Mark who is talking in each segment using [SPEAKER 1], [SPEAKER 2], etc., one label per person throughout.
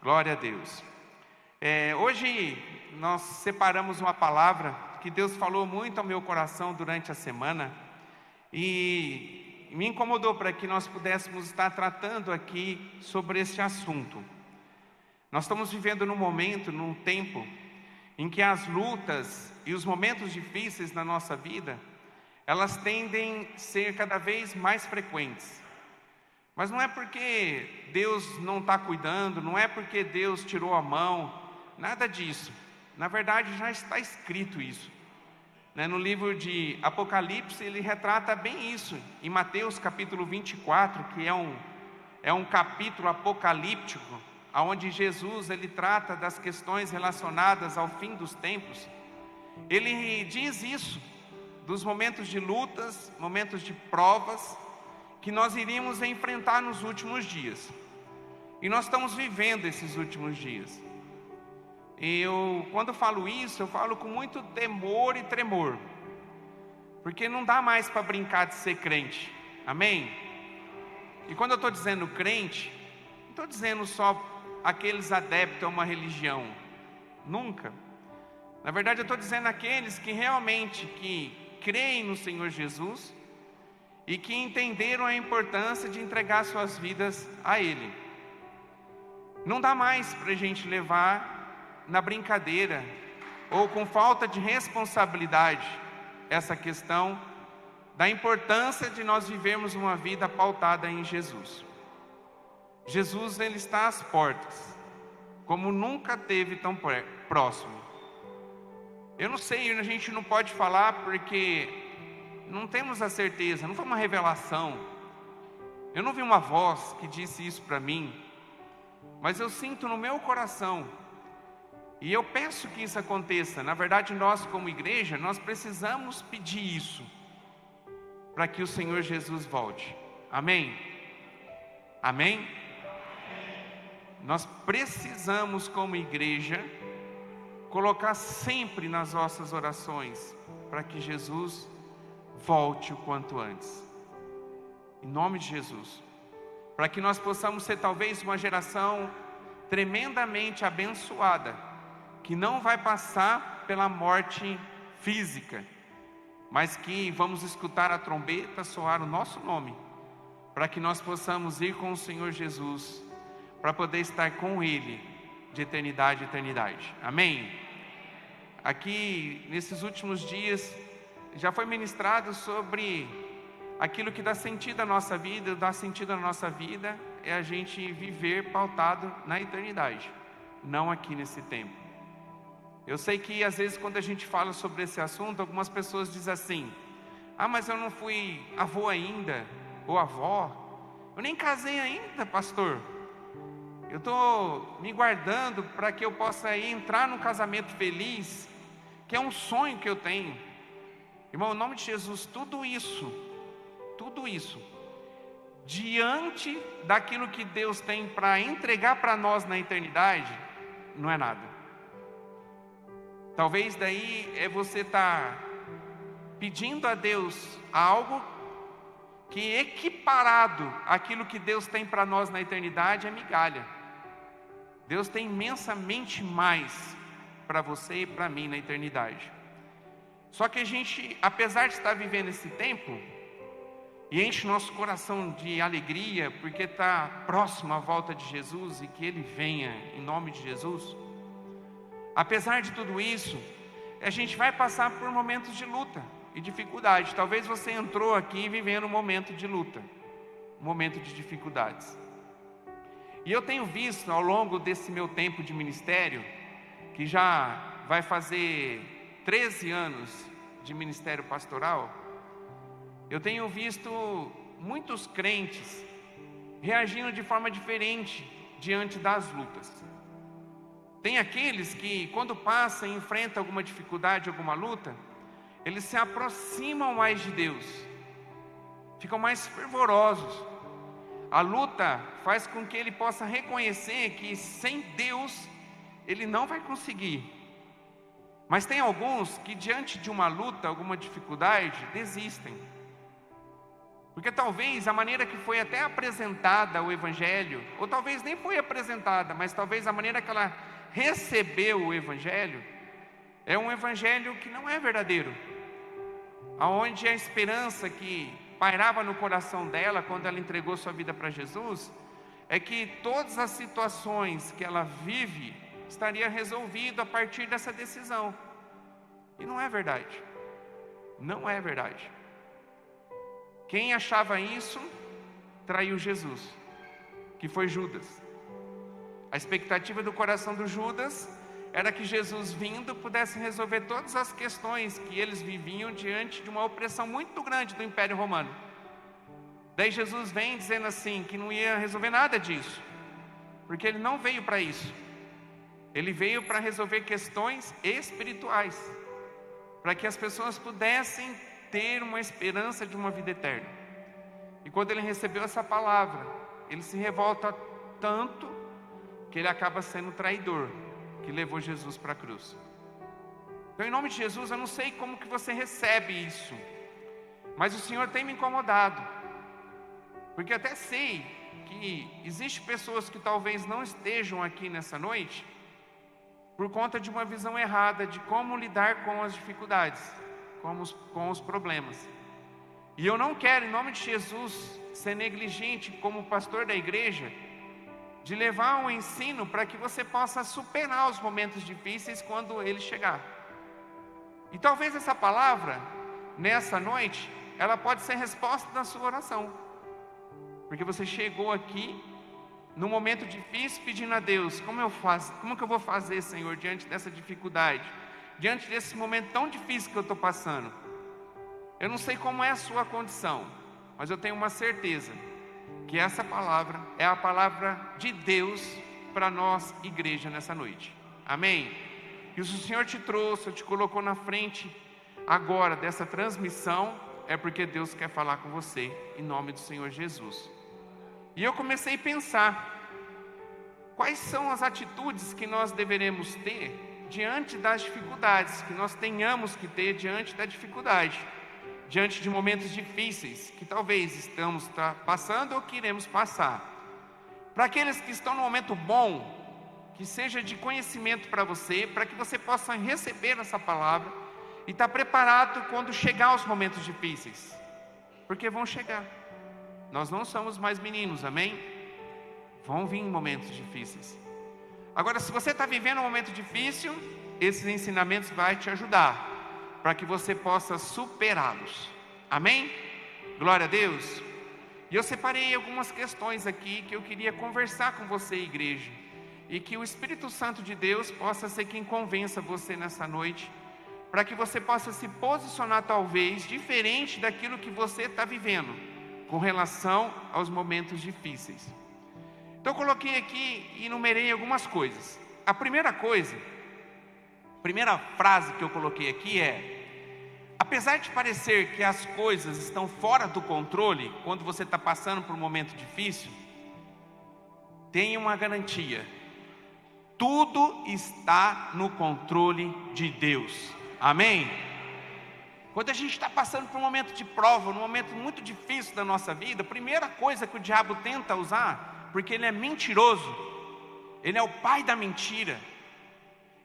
[SPEAKER 1] Glória a Deus. Hoje nós separamos uma palavra que Deus falou muito ao meu coração durante a semana e me incomodou para que nós pudéssemos estar tratando aqui sobre esse assunto. Nós estamos vivendo num tempo em que as lutas e os momentos difíceis na nossa vida, elas tendem a ser cada vez mais frequentes. Mas não é porque Deus não está cuidando, não é porque Deus tirou a mão, nada disso. Na verdade, já está escrito isso. No livro de Apocalipse, ele retrata bem isso. Em Mateus capítulo 24, que é um capítulo apocalíptico, onde Jesus ele trata das questões relacionadas ao fim dos tempos. Ele diz isso, dos momentos de lutas, momentos de provas, que nós iríamos enfrentar nos últimos dias. E nós estamos vivendo esses últimos dias. Quando falo isso, eu falo com muito temor e tremor. Porque não dá mais para brincar de ser crente. Amém? E quando eu estou dizendo crente, não estou dizendo só aqueles adeptos a uma religião. Nunca. Na verdade, eu estou dizendo aqueles que realmente creem no Senhor Jesus e que entenderam a importância de entregar suas vidas a Ele. Não dá mais para a gente levar na brincadeira ou com falta de responsabilidade essa questão da importância de nós vivermos uma vida pautada em Jesus. Jesus ele está às portas, como nunca esteve tão próximo. Eu não sei, a gente não pode falar porque não temos a certeza, não foi uma revelação. Eu não vi uma voz que disse isso para mim, mas eu sinto no meu coração, e eu peço que isso aconteça. Na verdade, nós como igreja, nós precisamos pedir isso, para que o Senhor Jesus volte. Amém? Amém? Nós precisamos como igreja, colocar sempre nas nossas orações, para que Jesus volte o quanto antes, em nome de Jesus, para que nós possamos ser talvez uma geração tremendamente abençoada, que não vai passar pela morte física, mas que vamos escutar a trombeta soar o nosso nome, para que nós possamos ir com o Senhor Jesus, para poder estar com Ele de eternidade a eternidade. Amém? Aqui nesses últimos dias já foi ministrado sobre aquilo que dá sentido à nossa vida. Dá sentido à nossa vida é a gente viver pautado na eternidade, não aqui nesse tempo. Eu sei que às vezes quando a gente fala sobre esse assunto, algumas pessoas dizem assim: mas eu não fui avô ainda, ou avó, eu nem casei ainda, pastor. Eu estou me guardando para que eu possa entrar num casamento feliz, que é um sonho que eu tenho. Irmão, em nome de Jesus, tudo isso, diante daquilo que Deus tem para entregar para nós na eternidade, não é nada. Talvez daí você estar pedindo a Deus algo que equiparado àquilo que Deus tem para nós na eternidade é migalha. Deus tem imensamente mais para você e para mim na eternidade. Só que a gente, apesar de estar vivendo esse tempo, e enche nosso coração de alegria, porque está próximo à volta de Jesus e que Ele venha em nome de Jesus. Apesar de tudo isso, a gente vai passar por momentos de luta e dificuldade. Talvez você entrou aqui vivendo um momento de luta, um momento de dificuldades. E eu tenho visto ao longo desse meu tempo de ministério, que já vai fazer 13 anos de ministério pastoral, eu tenho visto muitos crentes reagindo de forma diferente diante das lutas. Tem aqueles que quando passam e enfrentam alguma dificuldade, alguma luta, eles se aproximam mais de Deus, ficam mais fervorosos. A luta faz com que ele possa reconhecer que sem Deus ele não vai conseguir. Mas tem alguns que diante de uma luta, alguma dificuldade, desistem. Porque talvez a maneira que foi até apresentada o Evangelho, ou talvez nem foi apresentada, mas talvez a maneira que ela recebeu o Evangelho, é um Evangelho que não é verdadeiro. Aonde a esperança que pairava no coração dela, quando ela entregou sua vida para Jesus, é que todas as situações que ela vive, estaria resolvido a partir dessa decisão. E não é verdade. Não é verdade. Quem achava isso, traiu Jesus, que foi Judas. A expectativa do coração do Judas era que Jesus vindo pudesse resolver todas as questões que eles viviam diante de uma opressão muito grande do Império Romano. Daí Jesus vem dizendo assim, que não ia resolver nada disso, porque ele não veio para isso. Ele veio para resolver questões espirituais, para que as pessoas pudessem ter uma esperança de uma vida eterna. E quando ele recebeu essa palavra, ele se revolta tanto que ele acaba sendo traidor, que levou Jesus para a cruz. Então, em nome de Jesus, eu não sei como que você recebe isso, mas o Senhor tem me incomodado, porque eu até sei que existem pessoas que talvez não estejam aqui nessa noite por conta de uma visão errada de como lidar com as dificuldades, com os problemas. E eu não quero, em nome de Jesus, ser negligente como pastor da igreja, de levar um ensino para que você possa superar os momentos difíceis quando ele chegar. E talvez essa palavra, nessa noite, ela pode ser resposta da sua oração, porque você chegou aqui num momento difícil pedindo a Deus, como que eu vou fazer, Senhor, diante dessa dificuldade, diante desse momento tão difícil que eu estou passando. Eu não sei como é a sua condição, mas eu tenho uma certeza, que essa palavra é a palavra de Deus para nós, igreja, nessa noite. Amém? E se o Senhor te trouxe, te colocou na frente agora dessa transmissão, é porque Deus quer falar com você, em nome do Senhor Jesus. E eu comecei a pensar, quais são as atitudes que nós deveremos ter diante das dificuldades, que nós tenhamos que ter diante da dificuldade, diante de momentos difíceis, que talvez estamos passando ou que iremos passar. Para aqueles que estão no momento bom, que seja de conhecimento para você, para que você possa receber essa palavra e estar preparado quando chegar os momentos difíceis, porque vão chegar. Nós não somos mais meninos, amém? Vão vir momentos difíceis. Agora, se você está vivendo um momento difícil, esses ensinamentos vão te ajudar, para que você possa superá-los. Amém? Glória a Deus. E eu separei algumas questões aqui que eu queria conversar com você, igreja, e que o Espírito Santo de Deus possa ser quem convença você nessa noite, para que você possa se posicionar talvez diferente daquilo que você está vivendo com relação aos momentos difíceis. Então eu coloquei aqui e enumerei algumas coisas. A primeira frase que eu coloquei aqui é: apesar de parecer que as coisas estão fora do controle, quando você está passando por um momento difícil, tenha uma garantia: tudo está no controle de Deus. Amém? Quando a gente está passando por um momento de prova, um momento muito difícil da nossa vida, a primeira coisa que o diabo tenta usar, porque ele é mentiroso, ele é o pai da mentira,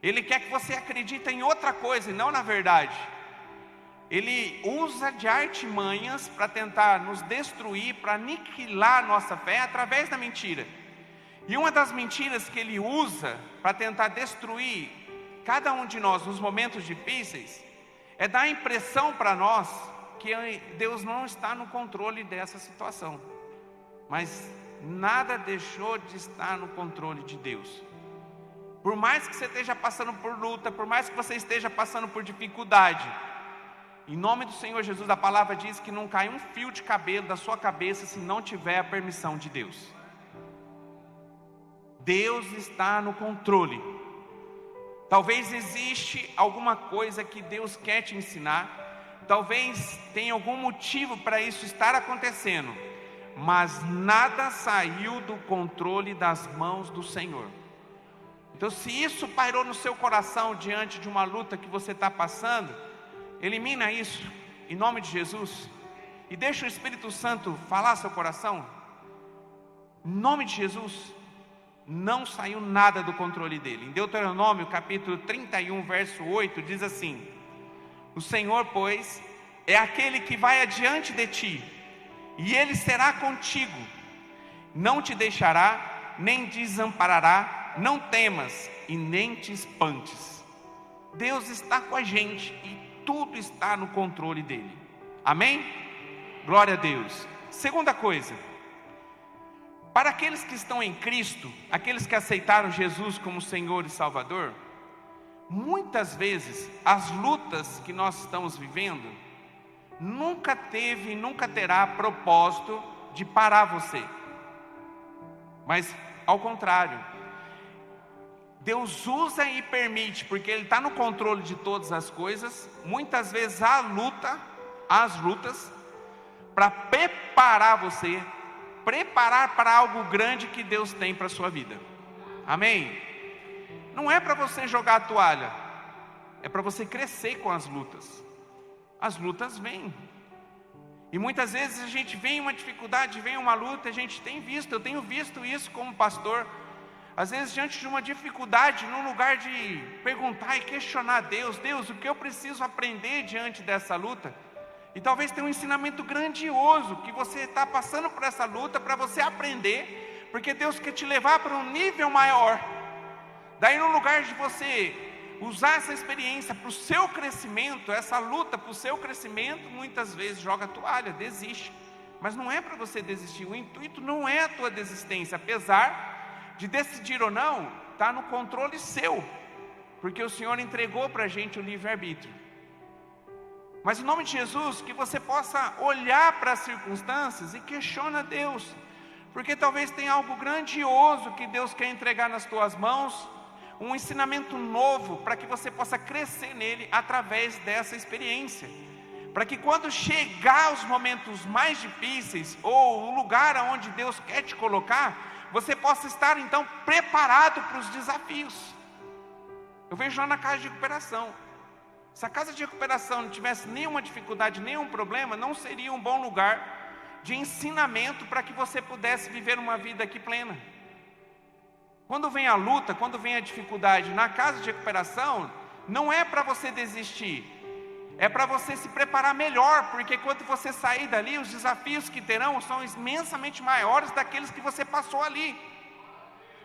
[SPEAKER 1] ele quer que você acredite em outra coisa e não na verdade. Ele usa de artimanhas para tentar nos destruir, para aniquilar a nossa fé através da mentira. E uma das mentiras que ele usa para tentar destruir cada um de nós nos momentos difíceis é dar a impressão para nós que Deus não está no controle dessa situação. Mas nada deixou de estar no controle de Deus. Por mais que você esteja passando por luta, por mais que você esteja passando por dificuldade, em nome do Senhor Jesus, a palavra diz que não cai um fio de cabelo da sua cabeça se não tiver a permissão de Deus. Deus está no controle. Talvez existe alguma coisa que Deus quer te ensinar, talvez tenha algum motivo para isso estar acontecendo, mas nada saiu do controle das mãos do Senhor. Então, se isso pairou no seu coração diante de uma luta que você está passando, elimina isso, em nome de Jesus, e deixa o Espírito Santo falar seu coração, em nome de Jesus, não saiu nada do controle dele. Em Deuteronômio capítulo 31, verso 8, diz assim: o Senhor, pois, é aquele que vai adiante de ti, e Ele será contigo, não te deixará, nem desamparará, não temas e nem te espantes. Deus está com a gente e tudo está no controle dele. Amém? Glória a Deus. Segunda coisa, para aqueles que estão em Cristo, aqueles que aceitaram Jesus como Senhor e Salvador, muitas vezes as lutas que nós estamos vivendo nunca teve e nunca terá propósito de parar você, mas ao contrário, Deus usa e permite, porque Ele está no controle de todas as coisas. Muitas vezes há as lutas, para preparar você, preparar para algo grande que Deus tem para a sua vida. Amém? Não é para você jogar a toalha, é para você crescer com as lutas. As lutas vêm, e muitas vezes a gente vem uma dificuldade, vem uma luta, a gente tem visto, eu tenho visto isso como pastor. Às vezes diante de uma dificuldade, no lugar de perguntar e questionar Deus, o que eu preciso aprender diante dessa luta? E talvez tenha um ensinamento grandioso, que você está passando por essa luta para você aprender, porque Deus quer te levar para um nível maior. Daí no lugar de você usar essa experiência para o seu crescimento, essa luta para o seu crescimento, muitas vezes joga a toalha, desiste. Mas não é para você desistir, o intuito não é a tua desistência, apesar de decidir ou não, está no controle seu, porque o Senhor entregou para a gente o livre-arbítrio. Mas em nome de Jesus, que você possa olhar para as circunstâncias e questionar Deus, porque talvez tenha algo grandioso que Deus quer entregar nas tuas mãos, um ensinamento novo, para que você possa crescer nele através dessa experiência, para que quando chegar os momentos mais difíceis, ou o lugar onde Deus quer te colocar, você possa estar então preparado para os desafios. Eu vejo lá na casa de recuperação, se a casa de recuperação não tivesse nenhuma dificuldade, nenhum problema, não seria um bom lugar de ensinamento para que você pudesse viver uma vida aqui plena. Quando vem a luta, quando vem a dificuldade na casa de recuperação, não é para você desistir, é para você se preparar melhor, porque quando você sair dali, os desafios que terão são imensamente maiores daqueles que você passou ali.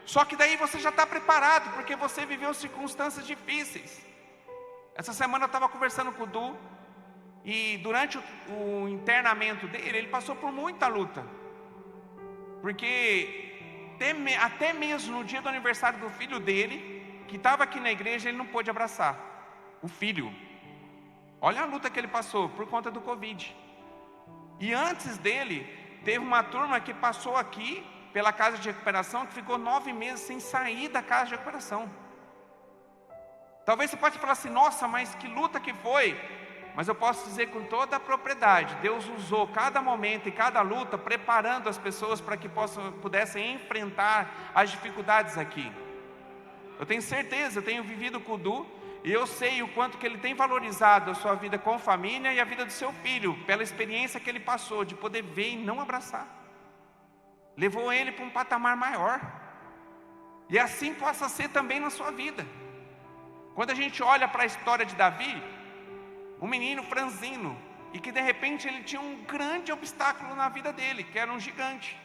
[SPEAKER 1] Só que daí você já está preparado, porque você viveu circunstâncias difíceis. Essa semana eu estava conversando com o Du, e durante o internamento dele, ele passou por muita luta, porque até mesmo no dia do aniversário do filho dele, que estava aqui na igreja, ele não pôde abraçar o filho. Olha a luta que ele passou por conta do Covid. E antes dele, teve uma turma que passou aqui pela casa de recuperação, que ficou 9 meses sem sair da casa de recuperação. Talvez você pode falar assim: nossa, mas que luta que foi. Mas eu posso dizer com toda a propriedade, Deus usou cada momento e cada luta, preparando as pessoas para que pudessem enfrentar as dificuldades aqui. Eu tenho certeza, eu tenho vivido com o Du, e eu sei o quanto que ele tem valorizado a sua vida com família e a vida do seu filho, pela experiência que ele passou, de poder ver e não abraçar. Levou ele para um patamar maior. E assim possa ser também na sua vida. Quando a gente olha para a história de Davi, um menino franzino, e que de repente ele tinha um grande obstáculo na vida dele, que era um gigante.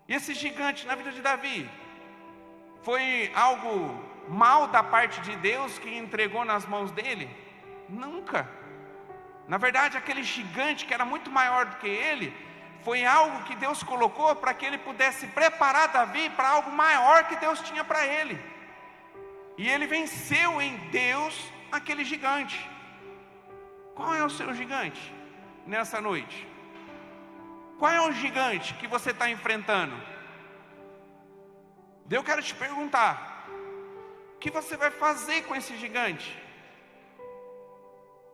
[SPEAKER 1] E esse gigante na vida de Davi, foi algo mal da parte de Deus que entregou nas mãos dele? Nunca. Na verdade, aquele gigante que era muito maior do que ele, foi algo que Deus colocou para que ele pudesse preparar Davi para algo maior que Deus tinha para ele. E ele venceu em Deus aquele gigante. Qual é o seu gigante nessa noite? Qual é o gigante que você está enfrentando? Eu quero te perguntar: o que você vai fazer com esse gigante?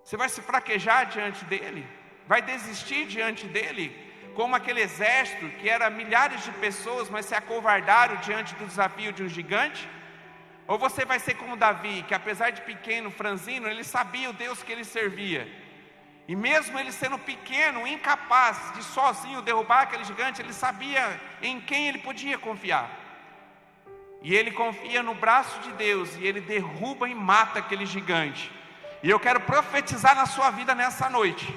[SPEAKER 1] Você vai se fraquejar diante dele? Vai desistir diante dele? Como aquele exército que era milhares de pessoas, mas se acovardaram diante do desafio de um gigante? Ou você vai ser como Davi, que apesar de pequeno, franzino, ele sabia o Deus que ele servia, E mesmo ele sendo pequeno, incapaz de sozinho derrubar aquele gigante, ele sabia em quem ele podia confiar. E ele confia no braço de Deus, e ele derruba e mata aquele gigante. E eu quero profetizar na sua vida nessa noite,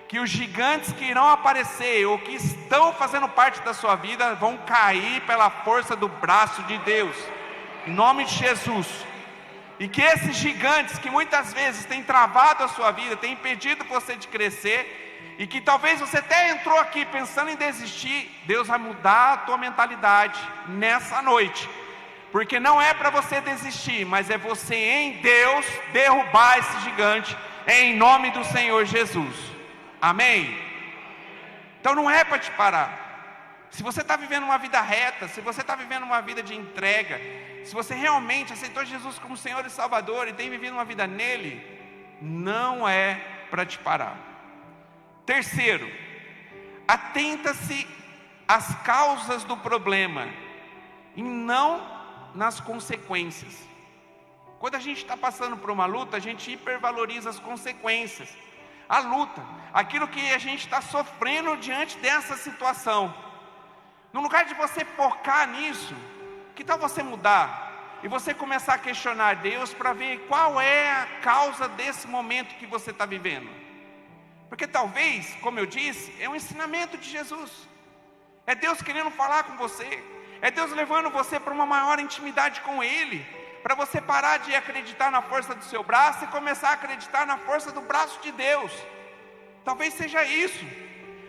[SPEAKER 1] que os gigantes que irão aparecer, ou que estão fazendo parte da sua vida, vão cair pela força do braço de Deus, em nome de Jesus. E que esses gigantes que muitas vezes têm travado a sua vida, têm impedido você de crescer, e que talvez você até entrou aqui pensando em desistir, Deus vai mudar a tua mentalidade nessa noite. Porque não é para você desistir, mas é você em Deus derrubar esse gigante, em nome do Senhor Jesus. Amém? Então não é para te parar. Se você está vivendo uma vida reta, se você está vivendo uma vida de entrega, se você realmente aceitou Jesus como Senhor e Salvador e tem vivido uma vida nele, não é para te parar. Terceiro, atenta-se às causas do problema e não nas consequências. Quando a gente está passando por uma luta, a gente hipervaloriza as consequências, a luta, aquilo que a gente está sofrendo diante dessa situação. No lugar de você focar nisso, que tal você mudar e você começar a questionar Deus para ver qual é a causa desse momento que você está vivendo? Porque talvez, como eu disse, é um ensinamento de Jesus, é Deus querendo falar com você, é Deus levando você para uma maior intimidade com Ele, para você parar de acreditar na força do seu braço e começar a acreditar na força do braço de Deus. Talvez seja isso,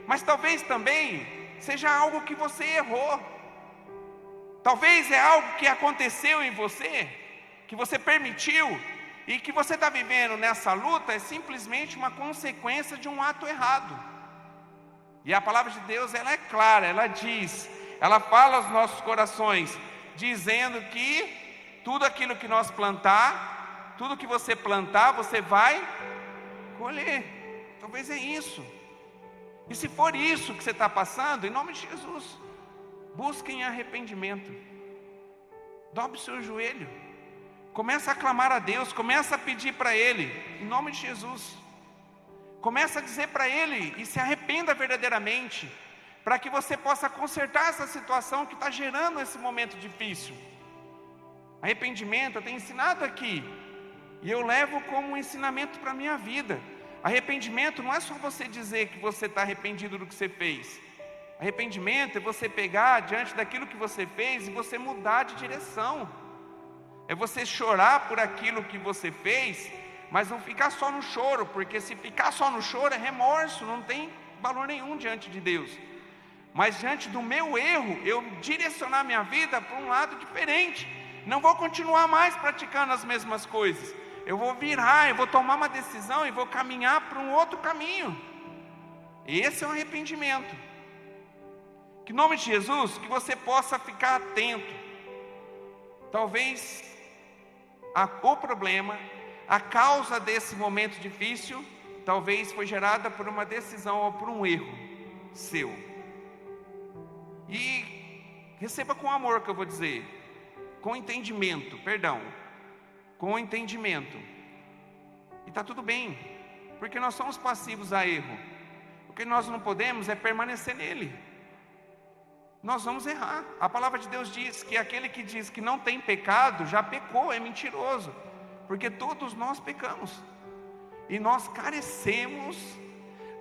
[SPEAKER 1] mas talvez também seja algo que você errou. Talvez é algo que aconteceu em você, que você permitiu, e que você está vivendo nessa luta é simplesmente uma consequência de um ato errado. E a palavra de Deus, ela é clara, ela diz, ela fala aos nossos corações, dizendo que tudo aquilo que nós plantar, tudo que você plantar, você vai colher. Talvez é isso. E se for isso que você está passando, em nome de Jesus, busquem arrependimento. Dobre o seu joelho. Começa a clamar a Deus, começa a pedir para Ele, em nome de Jesus. Começa a dizer para Ele e se arrependa verdadeiramente, para que você possa consertar essa situação que está gerando esse momento difícil. Arrependimento, eu tenho ensinado aqui, e eu levo como um ensinamento para a minha vida. Arrependimento não é só você dizer que você está arrependido do que você fez. Arrependimento é você pegar diante daquilo que você fez e você mudar de direção. É você chorar por aquilo que você fez, mas não ficar só no choro, porque se ficar só no choro é remorso, não tem valor nenhum diante de Deus. Mas diante do meu erro, eu direcionar minha vida para um lado diferente. Não vou continuar mais praticando as mesmas coisas. Eu vou virar, eu vou tomar uma decisão e vou caminhar para um outro caminho. Esse é o arrependimento. Que em nome de Jesus, que você possa ficar atento. Talvez o problema, a causa desse momento difícil, talvez foi gerada por uma decisão ou por um erro seu. E receba com amor, que eu vou dizer, com entendimento, com entendimento. E está tudo bem, porque nós somos passivos a erro. O que nós não podemos é permanecer nele. Nós vamos errar. A palavra de Deus diz que aquele que diz que não tem pecado, já pecou, é mentiroso. Porque todos nós pecamos. E nós carecemos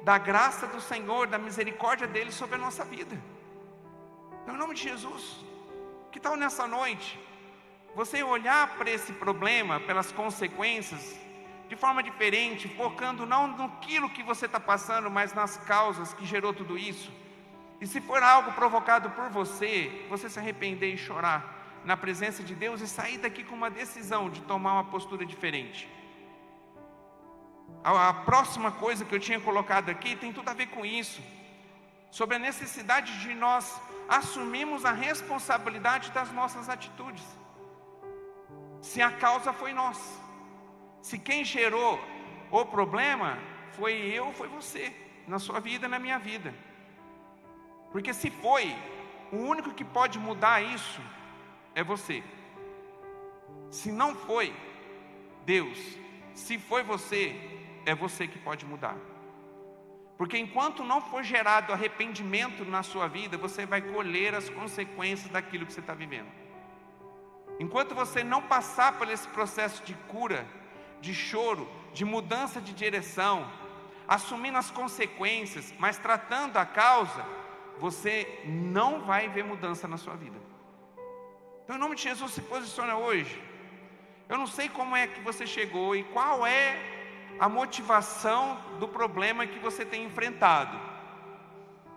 [SPEAKER 1] da graça do Senhor, da misericórdia dele sobre a nossa vida. Então, em nome de Jesus, que tal nessa noite, você olhar para esse problema, pelas consequências, de forma diferente, focando não naquilo que você está passando, mas nas causas que gerou tudo isso. E se for algo provocado por você, você se arrepender e chorar na presença de Deus e sair daqui com uma decisão de tomar uma postura diferente. A próxima coisa que eu tinha colocado aqui tem tudo a ver com isso, sobre a necessidade de nós assumirmos a responsabilidade das nossas atitudes. Se a causa foi nós, se quem gerou o problema foi eu, foi você, na sua vida, na minha vida. Porque se foi, o único que pode mudar isso é você. Se não foi, Deus. Se foi você, é você que pode mudar. Porque enquanto não for gerado arrependimento na sua vida, você vai colher as consequências daquilo que você está vivendo. Enquanto você não passar por esse processo de cura, de choro, de mudança de direção, assumindo as consequências, mas tratando a causa, você não vai ver mudança na sua vida. Então, em nome de Jesus, se posiciona hoje. Eu não sei como é que você chegou e qual é a motivação do problema que você tem enfrentado.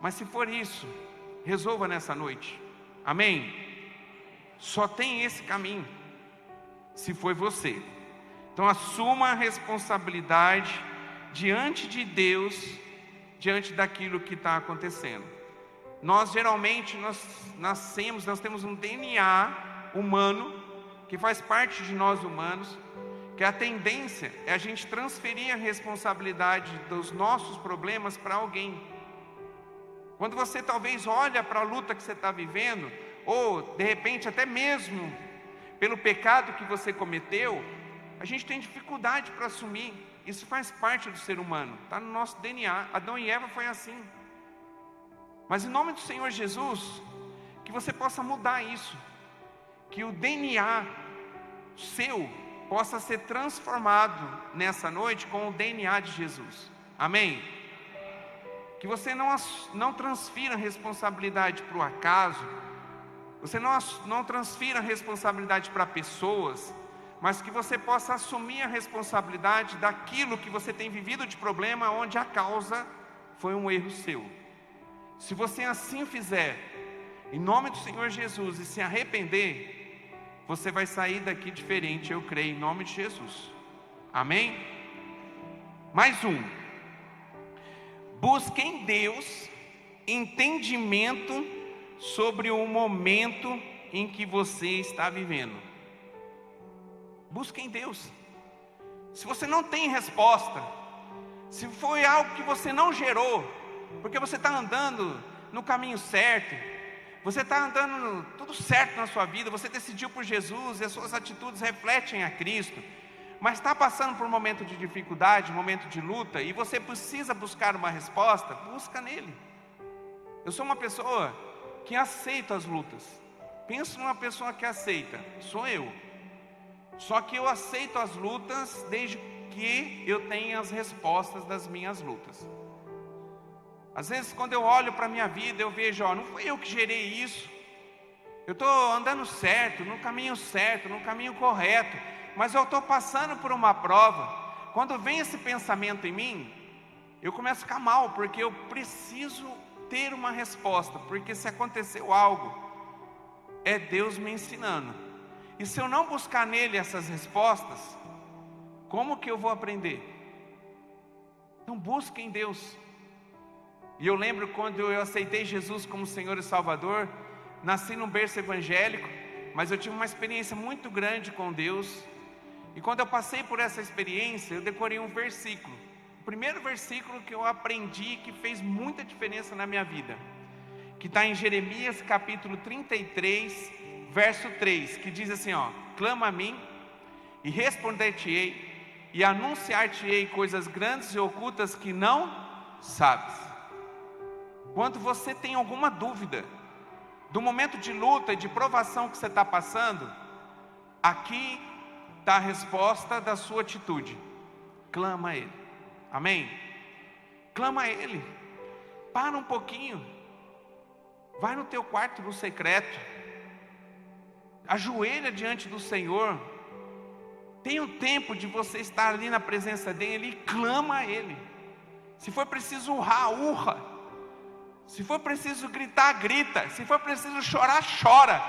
[SPEAKER 1] Mas se for isso, resolva nessa noite. Amém? Só tem esse caminho, se foi você. Então assuma a responsabilidade diante de Deus, diante daquilo que está acontecendo. Nós geralmente, nós temos um DNA humano, que faz parte de nós humanos, que a tendência é a gente transferir a responsabilidade dos nossos problemas para alguém. Quando você talvez olha para a luta que você está vivendo, ou de repente até mesmo pelo pecado que você cometeu, a gente tem dificuldade para assumir. Isso faz parte do ser humano, está no nosso DNA. Adão e Eva foi assim. Mas em nome do Senhor Jesus, que você possa mudar isso, que o DNA seu possa ser transformado nessa noite com o DNA de Jesus. Amém? Que você não transfira a responsabilidade para o acaso, você não transfira a responsabilidade para pessoas, mas que você possa assumir a responsabilidade daquilo que você tem vivido de problema, onde a causa foi um erro seu. Se você assim fizer, em nome do Senhor Jesus, e se arrepender, você vai sair daqui diferente, eu creio, em nome de Jesus. Amém? Mais um. Busque em Deus entendimento sobre o momento em que você está vivendo. Busque em Deus. Se você não tem resposta, se foi algo que você não gerou, porque você está andando no caminho certo, você está andando tudo certo na sua vida, você decidiu por Jesus e as suas atitudes refletem a Cristo, mas está passando por um momento de dificuldade, um momento de luta, e você precisa buscar uma resposta, busca nele. Eu sou uma pessoa que aceita as lutas. Penso numa pessoa que aceita, sou eu. Só que eu aceito as lutas desde que eu tenha as respostas das minhas lutas. Às vezes quando eu olho para a minha vida, eu vejo, não foi eu que gerei isso. Eu estou andando certo, no caminho correto, mas eu estou passando por uma prova. Quando vem esse pensamento em mim, eu começo a ficar mal, porque eu preciso ter uma resposta, porque se aconteceu algo, é Deus me ensinando. E se eu não buscar nele essas respostas, como que eu vou aprender? Então busque em Deus. E eu lembro quando eu aceitei Jesus como Senhor e Salvador, nasci num berço evangélico, mas eu tive uma experiência muito grande com Deus. E quando eu passei por essa experiência, eu decorei um versículo. O primeiro versículo que eu aprendi, que fez muita diferença na minha vida, que está em Jeremias capítulo 33, verso 3, que diz assim, clama a mim, e responder-te-ei, e anunciar-te-ei coisas grandes e ocultas que não sabes. Quando você tem alguma dúvida do momento de luta e de provação que você está passando, aqui está a resposta da sua atitude. Clama a Ele. Amém? Clama a Ele. Para um pouquinho. Vai no teu quarto no secreto. Ajoelha diante do Senhor. Tem um tempo de você estar ali na presença dEle e clama a Ele. Se for preciso urrar, urra. Se for preciso gritar, grita. Se for preciso chorar, chora.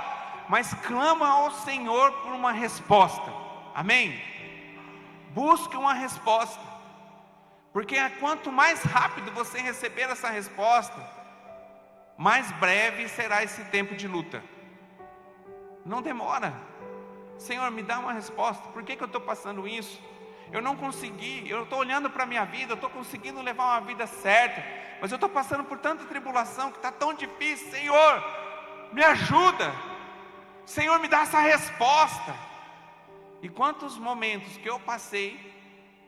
[SPEAKER 1] Mas clama ao Senhor por uma resposta. Amém? Busque uma resposta. Porque quanto mais rápido você receber essa resposta, mais breve será esse tempo de luta. Não demora. Senhor, me dá uma resposta. Por que eu estou passando isso? Eu não consegui, eu estou olhando para a minha vida, eu estou conseguindo levar uma vida certa, mas eu estou passando por tanta tribulação que está tão difícil. Senhor, me ajuda. Senhor, me dá essa resposta. E quantos momentos que eu passei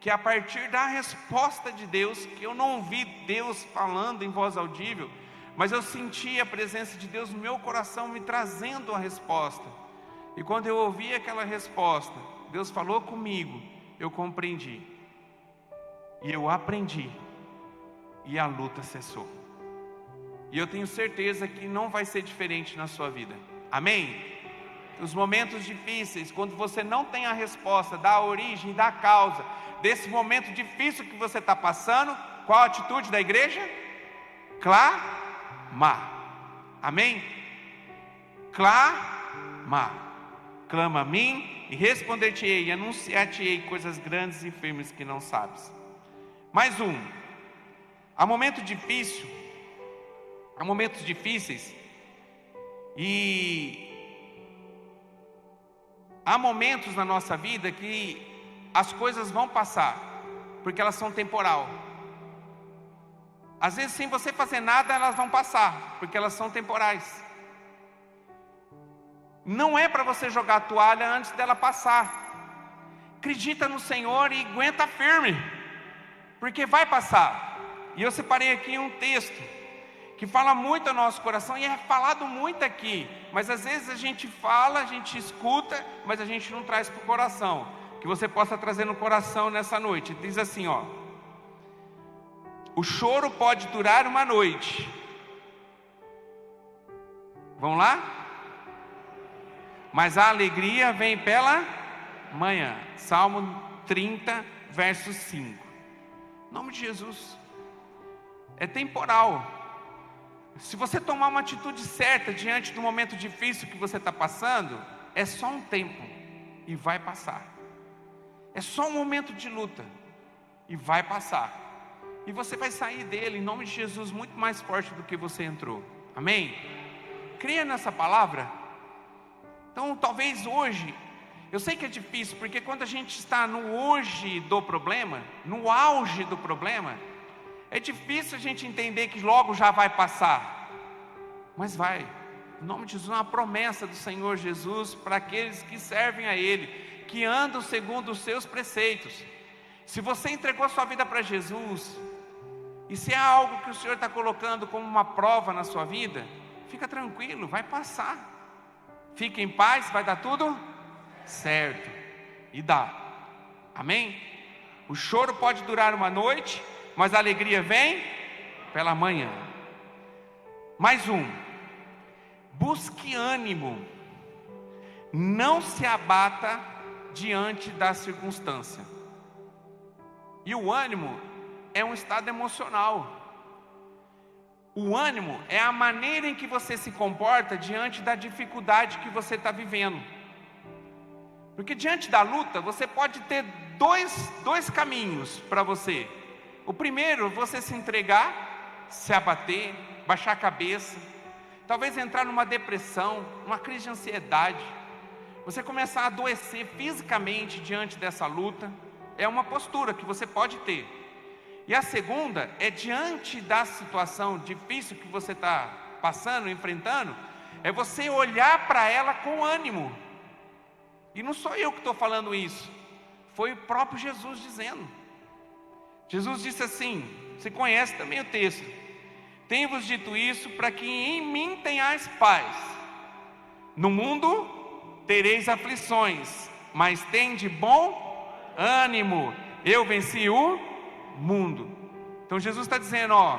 [SPEAKER 1] que a partir da resposta de Deus, que eu não ouvi Deus falando em voz audível, mas eu senti a presença de Deus no meu coração me trazendo a resposta. E quando eu ouvi aquela resposta, Deus falou comigo, eu compreendi. E eu aprendi. E a luta cessou. E eu tenho certeza que não vai ser diferente na sua vida. Amém? Os momentos difíceis, quando você não tem a resposta da origem, da causa desse momento difícil que você está passando, qual a atitude da igreja? Clamar. Amém? Clamar. Clama a mim e responder-te-ei, e anunciar-te-ei coisas grandes e firmes que não sabes. Mais um. Há momentos difíceis, e há momentos na nossa vida que as coisas vão passar, porque elas são temporal. Às vezes sem você fazer nada elas vão passar, porque elas são temporais. Não é para você jogar a toalha antes dela passar. Acredita no Senhor e aguenta firme, porque vai passar. E eu separei aqui um texto que fala muito ao nosso coração, e é falado muito aqui, mas às vezes a gente fala, a gente escuta, mas a gente não traz para o coração. Que você possa trazer no coração nessa noite. Diz assim, ó: o choro pode durar uma noite. Vamos lá? Mas a alegria vem pela manhã. Salmo 30, verso 5. Em nome de Jesus. É temporal. Se você tomar uma atitude certa diante do momento difícil que você está passando, é só um tempo e vai passar. É só um momento de luta e vai passar. E você vai sair dele, em nome de Jesus, muito mais forte do que você entrou. Amém? Creia nessa palavra. Então talvez hoje, eu sei que é difícil, porque quando a gente está no hoje do problema, no auge do problema, é difícil a gente entender que logo já vai passar. Mas vai. Em nome de Jesus, uma promessa do Senhor Jesus para aqueles que servem a Ele, que andam segundo os seus preceitos. Se você entregou a sua vida para Jesus, e se é algo que o Senhor está colocando como uma prova na sua vida, fica tranquilo, vai passar. Fique em paz, vai dar tudo certo. E dá. Amém? O choro pode durar uma noite, mas a alegria vem pela manhã. Mais um. Busque ânimo. Não se abata diante da circunstância. E o ânimo é um estado emocional. O ânimo é a maneira em que você se comporta diante da dificuldade que você está vivendo. Porque diante da luta, você pode ter dois caminhos para você. O primeiro, você se entregar, se abater, baixar a cabeça, talvez entrar numa depressão, numa crise de ansiedade, você começar a adoecer fisicamente diante dessa luta. É uma postura que você pode ter. E a segunda é, diante da situação difícil que você está passando, enfrentando, é você olhar para ela com ânimo. E não sou eu que estou falando isso, foi o próprio Jesus dizendo. Jesus disse assim, você conhece também o texto: tenho-vos dito isso para que em mim tenhais paz. No mundo tereis aflições, mas tende bom ânimo, eu venci o mundo. Então Jesus está dizendo, ó,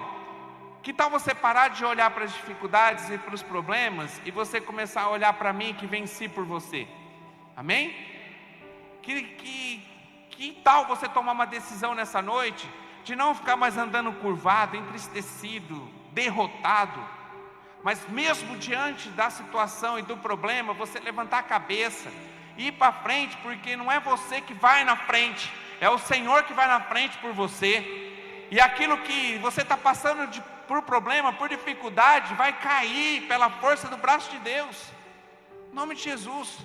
[SPEAKER 1] que tal você parar de olhar para as dificuldades e para os problemas e você começar a olhar para mim que venci por você? Amém? Que tal você tomar uma decisão nessa noite de não ficar mais andando curvado, entristecido, derrotado, mas mesmo diante da situação e do problema, você levantar a cabeça e ir para frente, porque não é você que vai na frente, é o Senhor que vai na frente por você. E aquilo que você está passando por problema, por dificuldade, vai cair pela força do braço de Deus, em nome de Jesus.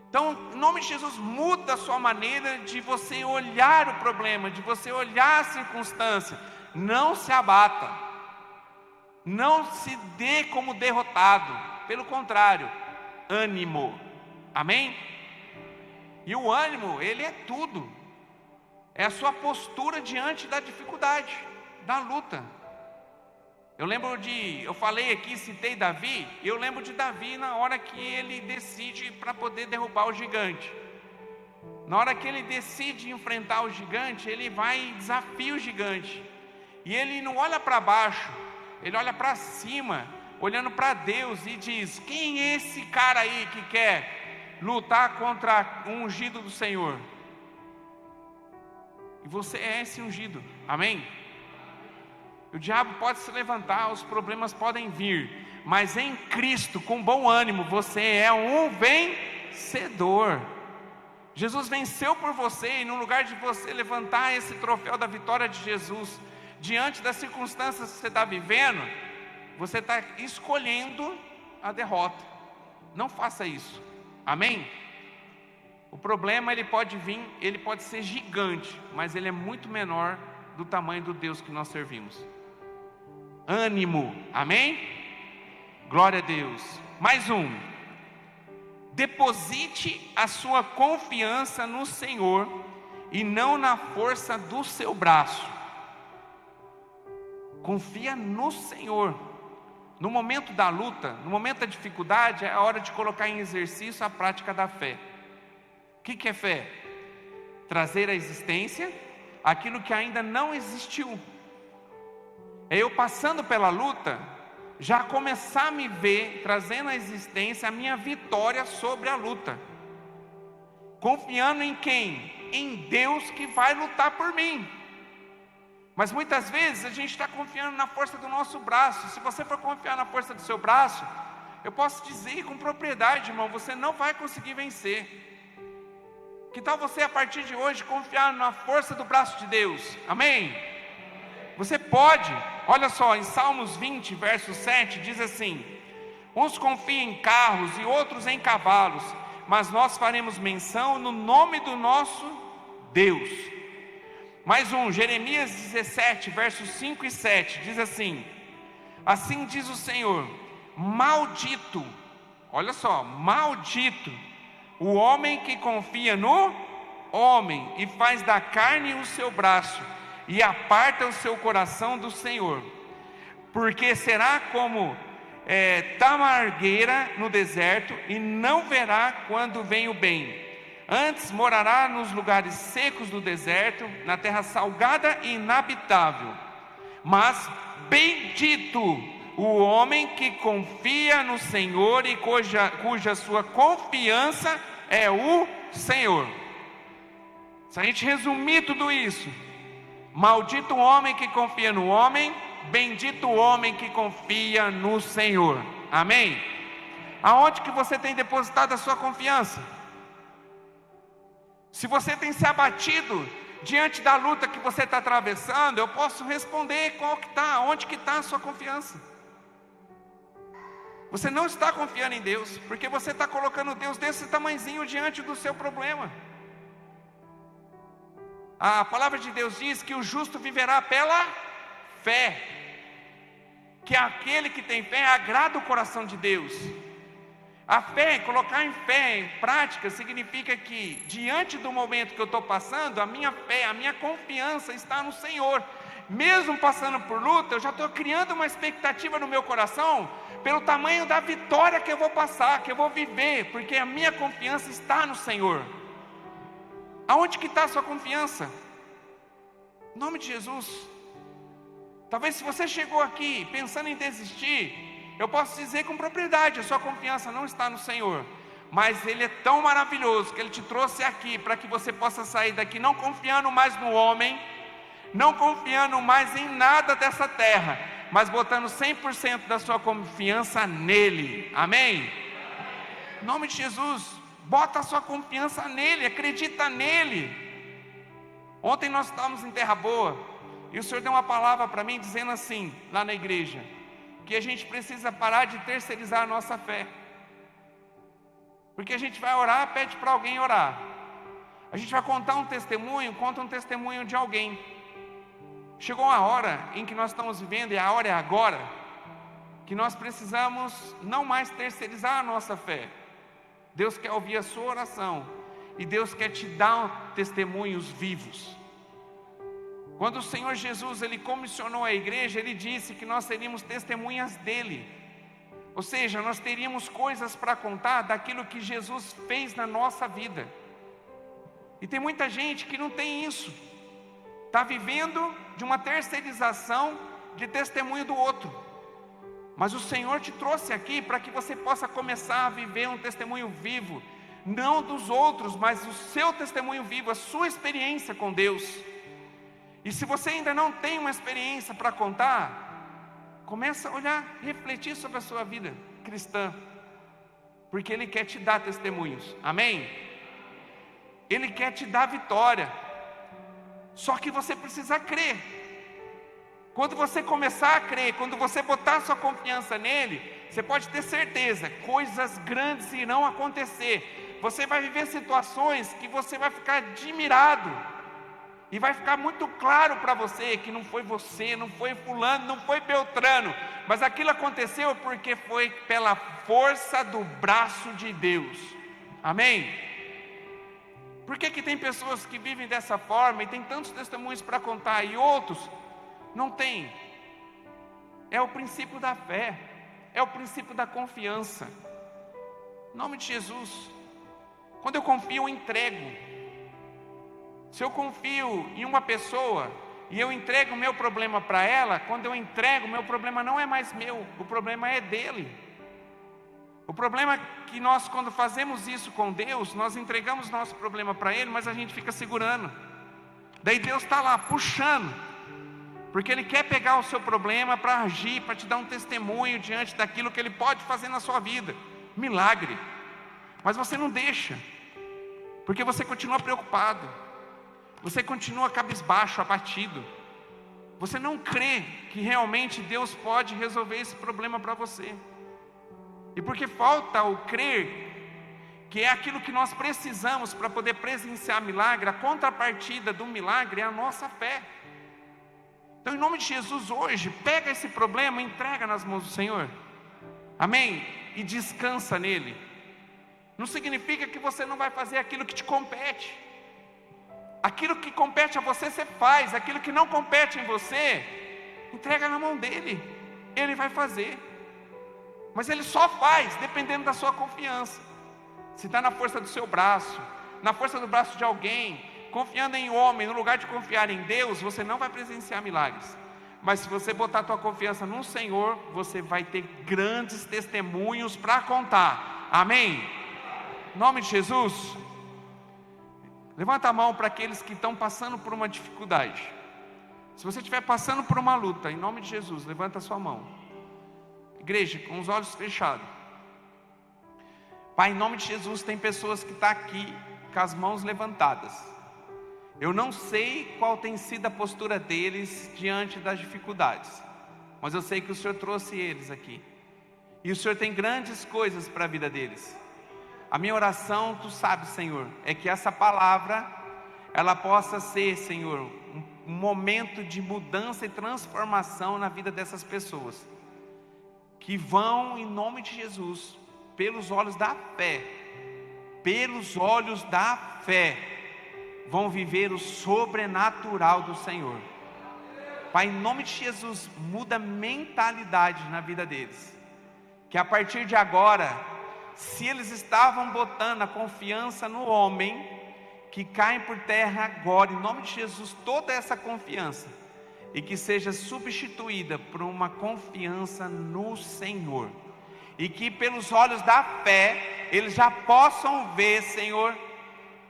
[SPEAKER 1] Então, em nome de Jesus, muda a sua maneira de você olhar o problema, de você olhar a circunstância. Não se abata, não se dê como derrotado, pelo contrário, ânimo. Amém? E o ânimo, ele é tudo. É a sua postura diante da dificuldade, da luta. Eu falei aqui, citei Davi, eu lembro de Davi na hora que ele decide para poder derrubar o gigante. Na hora que ele decide enfrentar o gigante, ele vai e desafia o gigante. E ele não olha para baixo, ele olha para cima, olhando para Deus e diz: quem é esse cara aí que quer lutar contra o ungido do Senhor? E você é esse ungido, amém? O diabo pode se levantar, os problemas podem vir, mas em Cristo, com bom ânimo, você é um vencedor. Jesus venceu por você, e no lugar de você levantar esse troféu da vitória de Jesus, diante das circunstâncias que você está vivendo, você está escolhendo a derrota. Não faça isso, amém? O problema, ele pode vir, ele pode ser gigante, mas ele é muito menor do tamanho do Deus que nós servimos. Ânimo, amém? Glória a Deus. Mais um. Deposite a sua confiança no Senhor e não na força do seu braço. Confia no Senhor. No momento da luta, no momento da dificuldade, é a hora de colocar em exercício a prática da fé. O que é fé? Trazer à existência aquilo que ainda não existiu. É eu passando pela luta, já começar a me ver, trazendo à existência a minha vitória sobre a luta. Confiando em quem? Em Deus que vai lutar por mim. Mas muitas vezes a gente está confiando na força do nosso braço. Se você for confiar na força do seu braço, eu posso dizer com propriedade, irmão, você não vai conseguir vencer. Que tal você a partir de hoje confiar na força do braço de Deus? Amém? Você pode, olha só, em Salmos 20, verso 7, diz assim: uns confiam em carros e outros em cavalos, mas nós faremos menção no nome do nosso Deus. Mais um, Jeremias 17, versos 5 e 7, diz assim: assim diz o Senhor, maldito, olha só, maldito o homem que confia no homem e faz da carne o seu braço e aparta o seu coração do Senhor, porque será como tamargueira no deserto e não verá quando vem o bem. Antes morará nos lugares secos do deserto, na terra salgada e inabitável. Mas bendito o homem que confia no Senhor e cuja sua confiança é o Senhor. Se a gente resumir tudo isso: maldito o homem que confia no homem, bendito o homem que confia no Senhor. Amém? Aonde que você tem depositado a sua confiança? Se você tem se abatido diante da luta que você está atravessando, eu posso responder onde que está a sua confiança. Você não está confiando em Deus, porque você está colocando Deus desse tamanhozinho diante do seu problema. A palavra de Deus diz que o justo viverá pela fé, que aquele que tem fé agrada o coração de Deus. A fé, colocar em fé em prática, significa que diante do momento que eu estou passando, a minha fé, a minha confiança está no Senhor. Mesmo passando por luta, eu já estou criando uma expectativa no meu coração pelo tamanho da vitória que eu vou passar, que eu vou viver, porque a minha confiança está no Senhor. Aonde que está a sua confiança? Em nome de Jesus. Talvez se você chegou aqui pensando em desistir, eu posso dizer com propriedade, a sua confiança não está no Senhor, mas Ele é tão maravilhoso que Ele te trouxe aqui para que você possa sair daqui não confiando mais no homem, não confiando mais em nada dessa terra, mas botando 100% da sua confiança nele. Amém? Em nome de Jesus, bota a sua confiança nele, acredita nele. Ontem nós estávamos em Terra Boa e o Senhor deu uma palavra para mim dizendo assim, lá na igreja, que a gente precisa parar de terceirizar a nossa fé. Porque a gente vai orar, pede para alguém orar. A gente vai contar um testemunho, conta um testemunho de alguém. Chegou uma hora em que nós estamos vivendo, e a hora é agora, que nós precisamos não mais terceirizar a nossa fé. Deus quer ouvir a sua oração, e Deus quer te dar testemunhos vivos. Quando o Senhor Jesus, Ele comissionou a igreja, Ele disse que nós seríamos testemunhas dEle. Ou seja, nós teríamos coisas para contar daquilo que Jesus fez na nossa vida. E tem muita gente que não tem isso. Está vivendo de uma terceirização de testemunho do outro. Mas o Senhor te trouxe aqui para que você possa começar a viver um testemunho vivo. Não dos outros, mas o seu testemunho vivo, a sua experiência com Deus. E se você ainda não tem uma experiência para contar, começa a olhar, refletir sobre a sua vida cristã. Porque Ele quer te dar testemunhos, amém? Ele quer te dar vitória. Só que você precisa crer. Quando você começar a crer, quando você botar sua confiança nele, você pode ter certeza, coisas grandes irão acontecer. Você vai viver situações que você vai ficar admirado. E vai ficar muito claro para você que não foi você, não foi fulano, não foi Beltrano, mas aquilo aconteceu porque foi pela força do braço de Deus. Amém? Por que tem pessoas que vivem dessa forma e tem tantos testemunhos para contar e outros não têm? É o princípio da fé, é o princípio da confiança. Em nome de Jesus. Quando eu confio, eu entrego. Se eu confio em uma pessoa e eu entrego o meu problema para ela, quando eu entrego, o meu problema não é mais meu, o problema é dele. O problema é que nós, quando fazemos isso com Deus, nós entregamos nosso problema para Ele, mas a gente fica segurando. Daí Deus está lá puxando, porque Ele quer pegar o seu problema para agir, para te dar um testemunho diante daquilo que Ele pode fazer na sua vida. Milagre. Mas você não deixa, porque você continua preocupado. Você continua cabisbaixo, abatido. Você não crê que realmente Deus pode resolver esse problema para você. E porque falta o crer, que é aquilo que nós precisamos para poder presenciar milagre, a contrapartida do milagre é a nossa fé. Então, em nome de Jesus, hoje, pega esse problema e entrega nas mãos do Senhor. Amém? E descansa nele. Não significa que você não vai fazer aquilo que te compete. Aquilo que compete a você, você faz. Aquilo que não compete em você, entrega na mão dele. Ele vai fazer. Mas ele só faz dependendo da sua confiança. Se está na força do seu braço, na força do braço de alguém, confiando em homem, no lugar de confiar em Deus, você não vai presenciar milagres. Mas se você botar a tua confiança no Senhor, você vai ter grandes testemunhos para contar. Amém? Em nome de Jesus. Levanta a mão para aqueles que estão passando por uma dificuldade. Se você estiver passando por uma luta, em nome de Jesus, levanta a sua mão. Igreja, com os olhos fechados. Pai, em nome de Jesus, tem pessoas que estão aqui com as mãos levantadas. Eu não sei qual tem sido a postura deles diante das dificuldades, mas eu sei que o Senhor trouxe eles aqui. E o Senhor tem grandes coisas para a vida deles. A minha oração, tu sabes, Senhor, é que essa palavra, ela possa ser, Senhor, um momento de mudança e transformação na vida dessas pessoas, que vão, em nome de Jesus, pelos olhos da fé, vão viver o sobrenatural do Senhor. Pai, em nome de Jesus, muda a mentalidade na vida deles, que a partir de agora, se eles estavam botando a confiança no homem, que caem por terra agora, em nome de Jesus, toda essa confiança, e que seja substituída por uma confiança no Senhor, e que pelos olhos da fé, eles já possam ver, Senhor,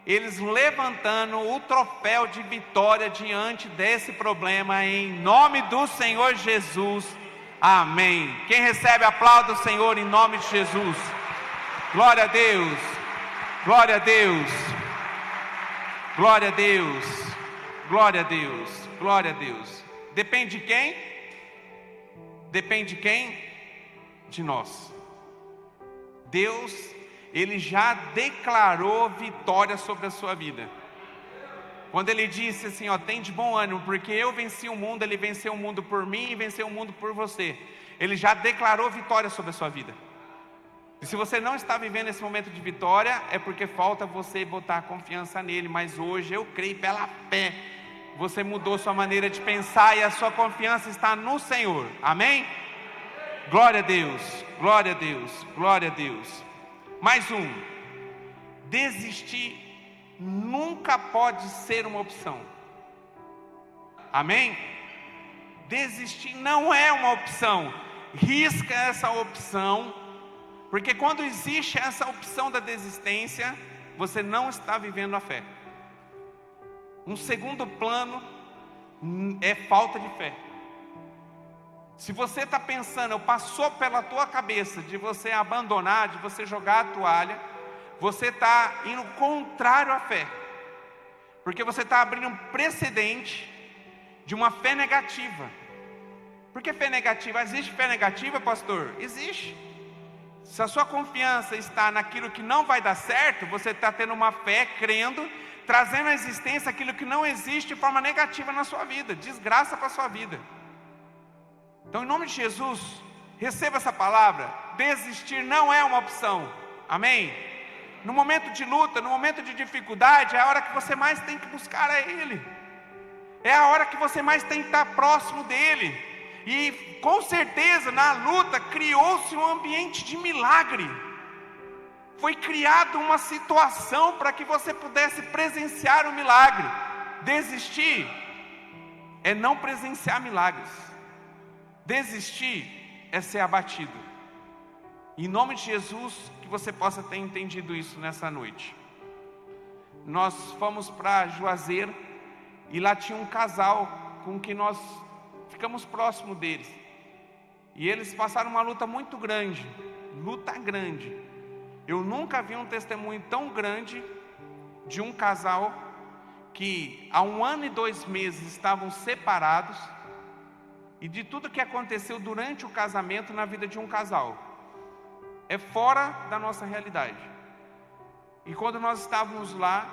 [SPEAKER 1] eles levantando o troféu de vitória diante desse problema, em nome do Senhor Jesus, amém. Quem recebe, aplauda o Senhor em nome de Jesus. Glória a Deus, glória a Deus, glória a Deus, glória a Deus, glória a Deus. Depende de quem? Depende de quem? De nós. Deus, Ele já declarou vitória sobre a sua vida. Quando Ele disse assim, ó, tem de bom ânimo, porque eu venci o mundo, Ele venceu o mundo por mim e venceu o mundo por você. Ele já declarou vitória sobre a sua vida. E se você não está vivendo esse momento de vitória, é porque falta você botar a confiança nele. Mas hoje eu creio pela fé você mudou sua maneira de pensar e a sua confiança está no Senhor. Amém? Glória a Deus, glória a Deus, glória a Deus. Mais um. Desistir nunca pode ser uma opção. Amém? Desistir não é uma opção. Risca essa opção, porque quando existe essa opção da desistência, você não está vivendo a fé. Um segundo plano é falta de fé. Se você está pensando, passou pela tua cabeça de você abandonar, de você jogar a toalha, você está indo contrário à fé, porque você está abrindo um precedente de uma fé negativa. Por que fé negativa? Existe fé negativa, pastor? Existe. Se a sua confiança está naquilo que não vai dar certo, você está tendo uma fé, crendo, trazendo à existência aquilo que não existe de forma negativa na sua vida, desgraça para a sua vida. Então, em nome de Jesus, receba essa palavra. Desistir não é uma opção. Amém? No momento de luta, no momento de dificuldade, é a hora que você mais tem que buscar a Ele. É a hora que você mais tem que estar próximo dEle. E com certeza, na luta, criou-se um ambiente de milagre. Foi criada uma situação para que você pudesse presenciar o milagre. Desistir é não presenciar milagres. Desistir é ser abatido. Em nome de Jesus, que você possa ter entendido isso nessa noite. Nós fomos para Juazeiro e lá tinha um casal com que nós ficamos próximos deles. E eles passaram uma luta muito grande, luta grande. Eu nunca vi um testemunho tão grande de um casal que há 1 ano e 2 meses estavam separados, e de tudo que aconteceu durante o casamento na vida de um casal. É fora da nossa realidade. E quando nós estávamos lá,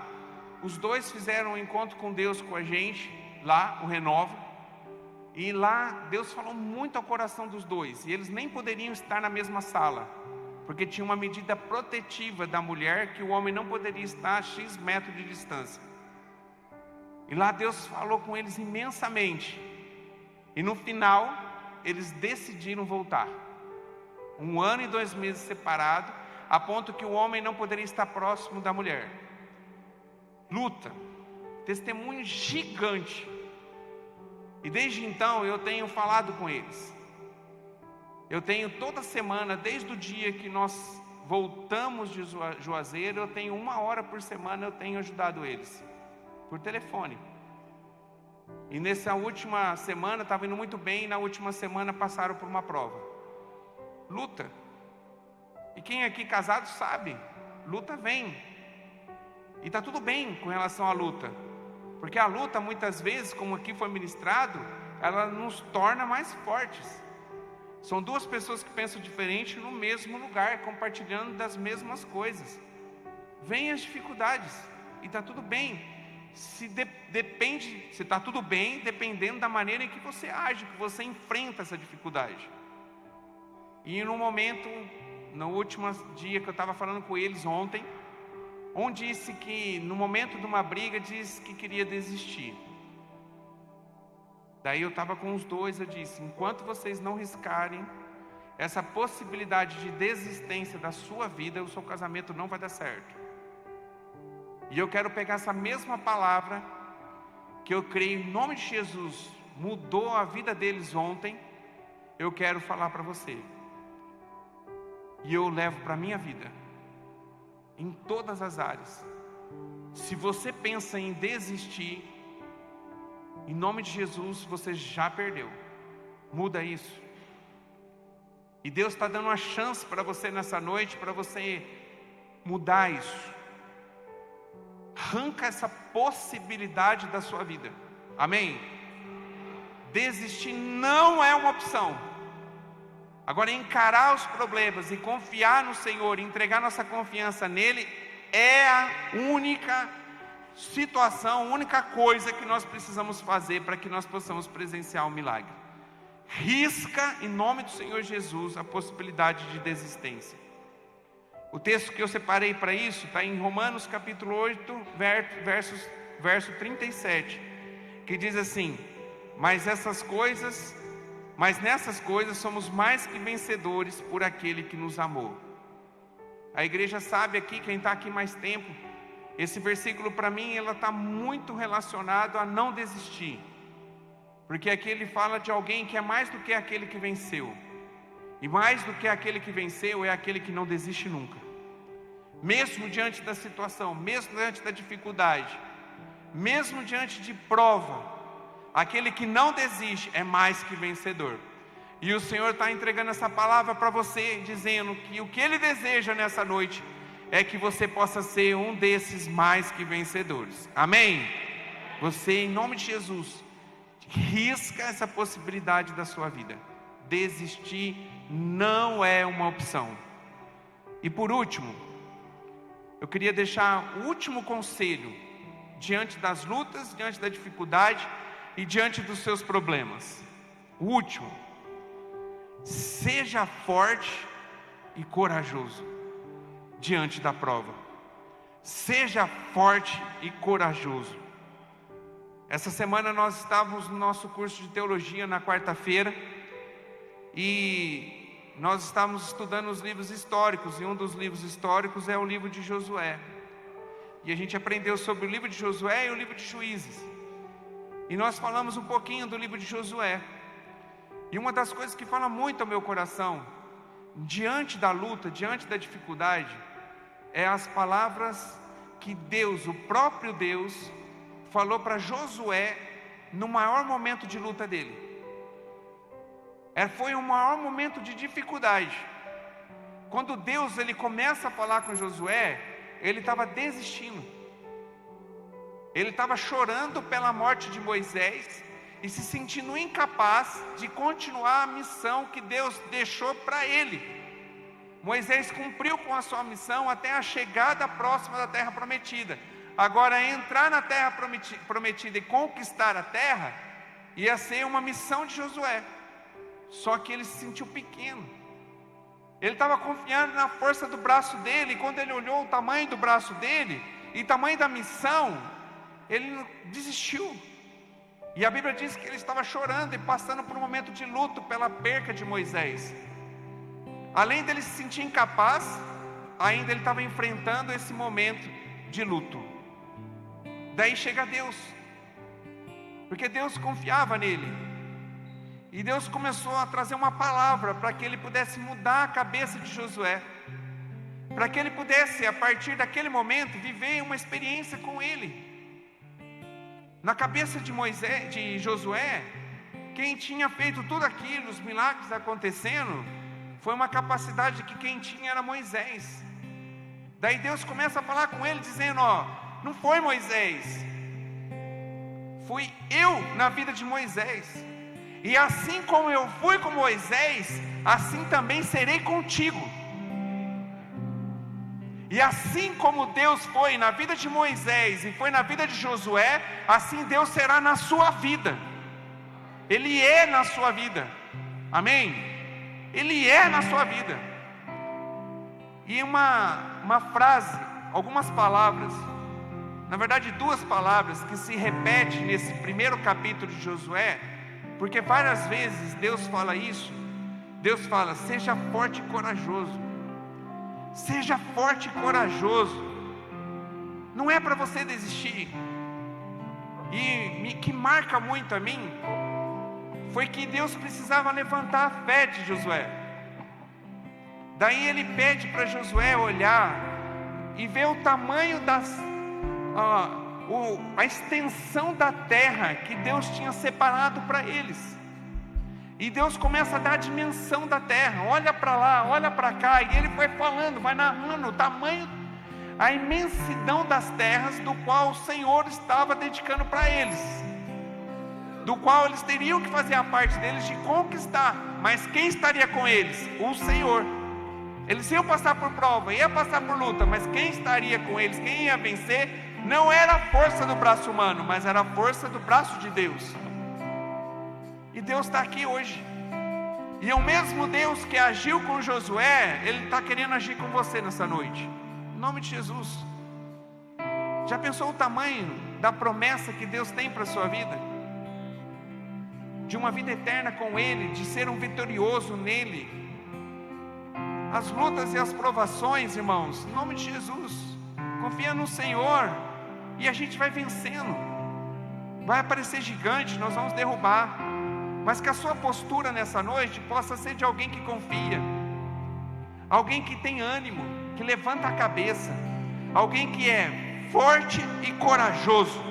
[SPEAKER 1] os dois fizeram um encontro com Deus com a gente, lá, o Renova. E lá Deus falou muito ao coração dos dois. E eles nem poderiam estar na mesma sala, porque tinha uma medida protetiva da mulher, que o homem não poderia estar a X metros de distância. E lá Deus falou com eles imensamente. E no final, eles decidiram voltar. 1 ano e 2 meses separados, a ponto que o homem não poderia estar próximo da mulher. Luta, testemunho gigante. E desde então eu tenho falado com eles. Eu tenho toda semana, desde o dia que nós voltamos de Juazeiro, eu tenho 1 hora por semana, eu tenho ajudado eles, por telefone. E nessa última semana, estava indo muito bem, e na última semana passaram por uma prova. Luta. E quem aqui casado sabe, luta vem. E está tudo bem com relação à luta. Porque a luta, muitas vezes, como aqui foi ministrado, ela nos torna mais fortes. São 2 pessoas que pensam diferente no mesmo lugar, compartilhando das mesmas coisas. Vêm as dificuldades, e está tudo bem. Se está tudo bem, dependendo da maneira em que você age, que você enfrenta essa dificuldade. E no momento, no último dia que eu estava falando com eles ontem, um disse que no momento de uma briga, disse que queria desistir. Daí eu estava com os dois, eu disse, enquanto vocês não riscarem essa possibilidade de desistência da sua vida, o seu casamento não vai dar certo. E eu quero pegar essa mesma palavra, que eu creio em nome de Jesus, mudou a vida deles ontem, eu quero falar para você. E eu levo para a minha vida, em todas as áreas. Se você pensa em desistir, em nome de Jesus, você já perdeu. Muda isso. E Deus está dando uma chance para você nessa noite, para você mudar isso. Arranca essa possibilidade da sua vida. Amém? Desistir não é uma opção. Agora, encarar os problemas e confiar no Senhor, entregar nossa confiança nele, é a única situação, a única coisa que nós precisamos fazer para que nós possamos presenciar um milagre. Risca, em nome do Senhor Jesus, a possibilidade de desistência. O texto que eu separei para isso está em Romanos capítulo 8, verso 37, que diz assim: mas nessas coisas somos mais que vencedores por aquele que nos amou. A igreja sabe aqui, quem está aqui mais tempo, esse versículo para mim, ela está muito relacionado a não desistir. Porque aqui ele fala de alguém que é mais do que aquele que venceu. E mais do que aquele que venceu é aquele que não desiste nunca. Mesmo diante da situação, mesmo diante da dificuldade, mesmo diante de prova, aquele que não desiste é mais que vencedor. E o Senhor está entregando essa palavra para você, dizendo que o que Ele deseja nessa noite é que você possa ser um desses mais que vencedores. Amém? Você, em nome de Jesus, risca essa possibilidade da sua vida. Desistir não é uma opção. E por último, eu queria deixar o último conselho diante das lutas, diante da dificuldade e diante dos seus problemas. O último: seja forte e corajoso diante da prova. Seja forte e corajoso. Essa semana nós estávamos no nosso curso de teologia na quarta-feira e nós estávamos estudando os livros históricos, e um dos livros históricos é o livro de Josué. E a gente aprendeu sobre o livro de Josué e o livro de Juízes. E nós falamos um pouquinho do livro de Josué. E uma das coisas que fala muito ao meu coração, diante da luta, diante da dificuldade, é as palavras que Deus, o próprio Deus, falou para Josué no maior momento de luta dele. Foi o maior momento de dificuldade. Quando Deus ele começa a falar com Josué, ele estava desistindo. Ele estava chorando pela morte de Moisés e se sentindo incapaz de continuar a missão que Deus deixou para ele. Moisés cumpriu com a sua missão até a chegada próxima da terra prometida. Agora, entrar na terra prometida e conquistar a terra ia ser uma missão de Josué. Só que ele se sentiu pequeno. Ele estava confiando na força do braço dele, e quando ele olhou o tamanho do braço dele e o tamanho da missão, ele desistiu. E a Bíblia diz que ele estava chorando e passando por um momento de luto pela perca de Moisés. Além dele se sentir incapaz, ainda ele estava enfrentando esse momento de luto. Daí chega Deus, porque Deus confiava nele. E Deus começou a trazer uma palavra para que ele pudesse mudar a cabeça de Josué, para que ele pudesse, a partir daquele momento, viver uma experiência com ele. Na cabeça de Josué, quem tinha feito tudo aquilo, os milagres acontecendo, foi uma capacidade que quem tinha era Moisés. Daí Deus começa a falar com ele, dizendo: não foi Moisés, fui eu na vida de Moisés. E assim como eu fui com Moisés, assim também serei contigo. E assim como Deus foi na vida de Moisés e foi na vida de Josué, assim Deus será na sua vida. Ele é na sua vida. Amém? Ele é na sua vida. E uma frase, algumas palavras, na verdade 2 palavras que se repetem nesse primeiro capítulo de Josué, porque várias vezes Deus fala isso. Deus fala: seja forte e corajoso. Seja forte e corajoso. Não é para você desistir. E que marca muito a mim foi que Deus precisava levantar a fé de Josué. Daí ele pede para Josué olhar e ver o tamanho a extensão da terra que Deus tinha separado para eles. E Deus começa a dar a dimensão da terra. Olha para lá, olha para cá. E ele foi falando, vai narrando o tamanho, a imensidão das terras do qual o Senhor estava dedicando para eles, do qual eles teriam que fazer a parte deles de conquistar. Mas quem estaria com eles? O Senhor. Eles iam passar por prova, iam passar por luta, mas quem estaria com eles, quem ia vencer, não era a força do braço humano, mas era a força do braço de Deus. E Deus está aqui hoje. E é o mesmo Deus que agiu com Josué, Ele está querendo agir com você nessa noite. Em nome de Jesus. Já pensou o tamanho da promessa que Deus tem para a sua vida? de uma vida eterna com Ele, de ser um vitorioso nele. As lutas e as provações, irmãos, em nome de Jesus, confia no Senhor, e a gente vai vencendo. Vai aparecer gigante, nós vamos derrubar, mas que a sua postura nessa noite possa ser de alguém que confia, alguém que tem ânimo, que levanta a cabeça, alguém que é forte e corajoso,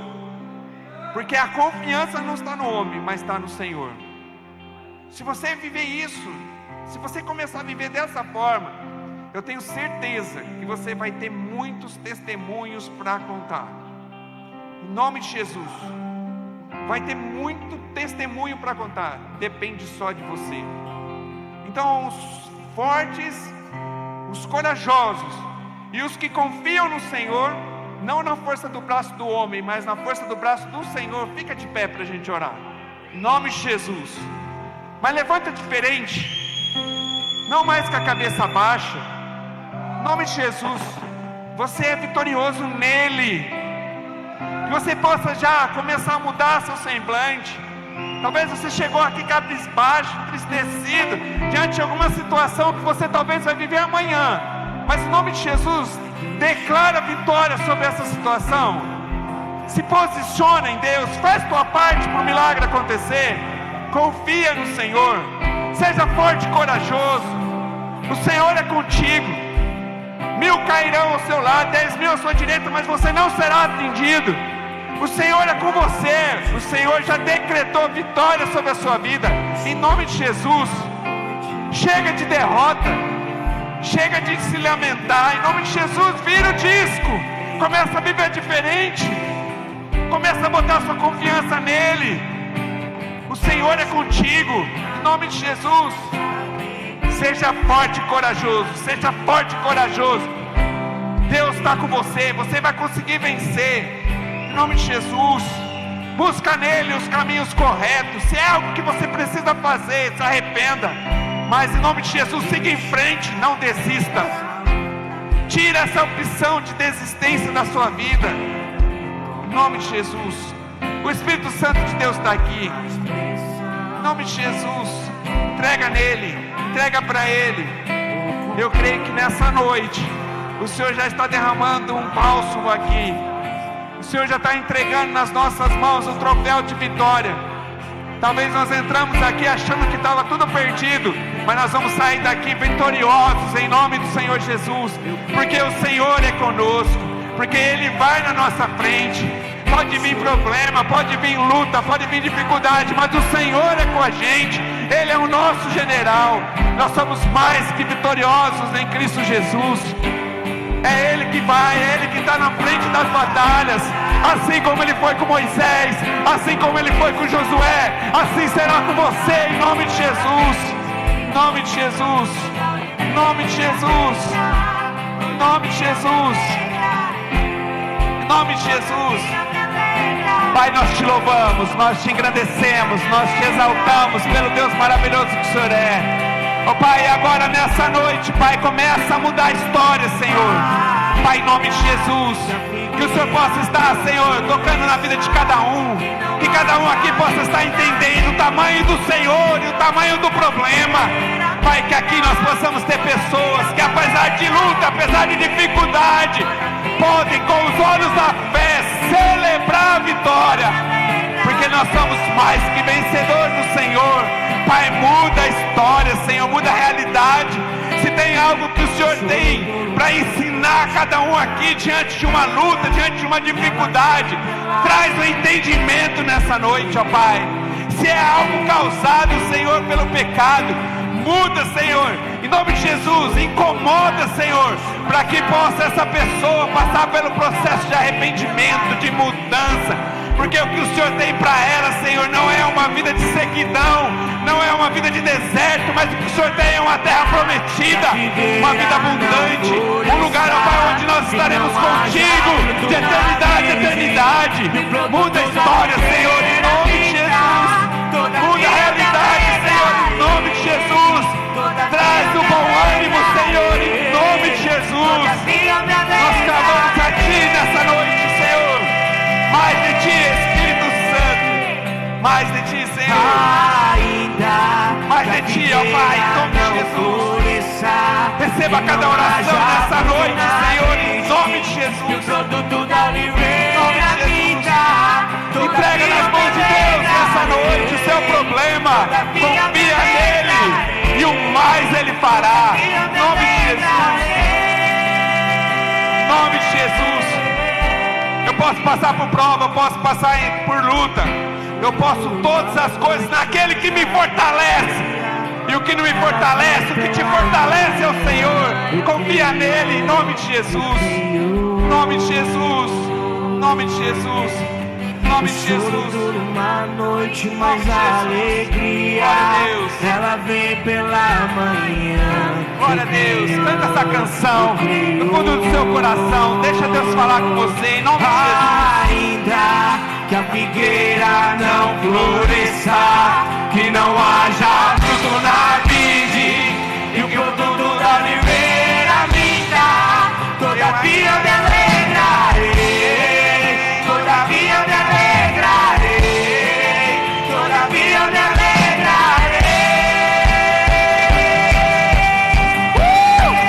[SPEAKER 1] porque a confiança não está no homem, mas está no Senhor. Se você viver isso, se você começar a viver dessa forma, eu tenho certeza que você vai ter muitos testemunhos para contar, em nome de Jesus. Vai ter muito testemunho para contar, depende só de você. Então os fortes, os corajosos e os que confiam no Senhor, não na força do braço do homem, mas na força do braço do Senhor, fica de pé para a gente orar, em nome de Jesus. Mas levanta diferente, não mais com a cabeça baixa, em nome de Jesus. Você é vitorioso nele, que você possa já começar a mudar seu semblante. Talvez você chegou aqui cabisbaixo, entristecido, diante de alguma situação que você talvez vai viver amanhã, mas em nome de Jesus, declara vitória sobre essa situação. Se posiciona em Deus, faz tua parte para o milagre acontecer. Confia no Senhor, seja forte e corajoso. O Senhor é contigo. 1000 cairão ao seu lado, 10.000 à sua direita, mas você não será atingido. O Senhor é com você. O Senhor já decretou vitória sobre a sua vida, em nome de Jesus. Chega de derrota, chega de se lamentar, em nome de Jesus. Vira o disco, começa a viver diferente, começa a botar sua confiança nele. O Senhor é contigo, em nome de Jesus. Seja forte e corajoso, seja forte e corajoso. Deus está com você, você vai conseguir vencer, em nome de Jesus. Busca nele os caminhos corretos. Se é algo que você precisa fazer, se arrependa, mas em nome de Jesus, siga em frente, não desista. Tira essa opção de desistência da sua vida, em nome de Jesus. O Espírito Santo de Deus está aqui, em nome de Jesus. Entrega nele, entrega para ele. Eu creio que nessa noite o Senhor já está derramando um bálsamo aqui. O Senhor já está entregando nas nossas mãos o troféu de vitória. Talvez nós entramos aqui achando que estava tudo perdido, mas nós vamos sair daqui vitoriosos em nome do Senhor Jesus, porque o Senhor é conosco, porque Ele vai na nossa frente. Pode vir problema, pode vir luta, pode vir dificuldade, mas o Senhor é com a gente. Ele é o nosso general. Nós somos mais que vitoriosos em Cristo Jesus. É Ele que vai, é Ele que está na frente das batalhas. Assim como Ele foi com Moisés, assim como Ele foi com Josué, assim será com você, em nome de Jesus. Em nome de Jesus, em nome de Jesus, em nome de Jesus, em nome de Jesus. Pai, nós te louvamos, nós te engrandecemos, nós te exaltamos pelo Deus maravilhoso que o Senhor é. Ó Pai, agora nessa noite, Pai, começa a mudar a história, Senhor. Pai, em nome de Jesus, que o Senhor possa estar, Senhor, tocando na vida de cada um, que cada um aqui possa estar entendendo o tamanho do Senhor e o tamanho do problema. Pai, que aqui nós possamos ter pessoas que, apesar de luta, apesar de dificuldade, podem com os olhos da fé celebrar a vitória, porque nós somos mais que vencedores do Senhor. Pai, muda a história, Senhor, muda a realidade. Se tem algo que o Senhor tem para ensinar a cada um aqui diante de uma luta, diante de uma dificuldade, traz o entendimento nessa noite, ó Pai. Se é algo causado, Senhor, pelo pecado, muda, Senhor, em nome de Jesus. Incomoda, Senhor, para que possa essa pessoa passar pelo processo de arrependimento, de mudança, porque o que o Senhor tem para ela, Senhor, não é uma vida de sequidão, não é uma vida de deserto, mas o que o Senhor tem é uma terra prometida, uma vida abundante, um lugar, Pai, onde nós estaremos contigo de eternidade a eternidade. Muda a história, Senhor, em nome de Jesus. Muda a realidade, Senhor, em nome de Jesus. Traz o bom ânimo, Senhor, em nome de Jesus. Nós clamamos a Ti nessa noite, Senhor. Mais de Ti, Espírito Santo, mais de Ti, Senhor. receba cada oração nessa noite, Senhor, em nome de Jesus. Entrega nas mãos de Deus nessa noite o seu problema, confia nele e o mais ele fará, em nome de Jesus. Em nome de Jesus. Eu posso passar por prova, eu posso passar por luta, eu posso todas as coisas naquele que me fortalece. E o que não me fortalece, o que te fortalece é o Senhor. Confia nele, em nome de Jesus. Em nome de Jesus. Em nome de Jesus. Em nome de Jesus.
[SPEAKER 2] Uma noite, mas a alegria, ela vem pela manhã.
[SPEAKER 1] Glória a Deus. Canta essa canção no fundo do seu coração. Deixa Deus falar com você, em nome de Jesus.
[SPEAKER 2] Ainda que a figueira não floresça, que não haja fruto na vide, e o produto da oliveira minta, todavia eu me alegrarei, todavia eu me alegrarei, todavia eu me alegrarei.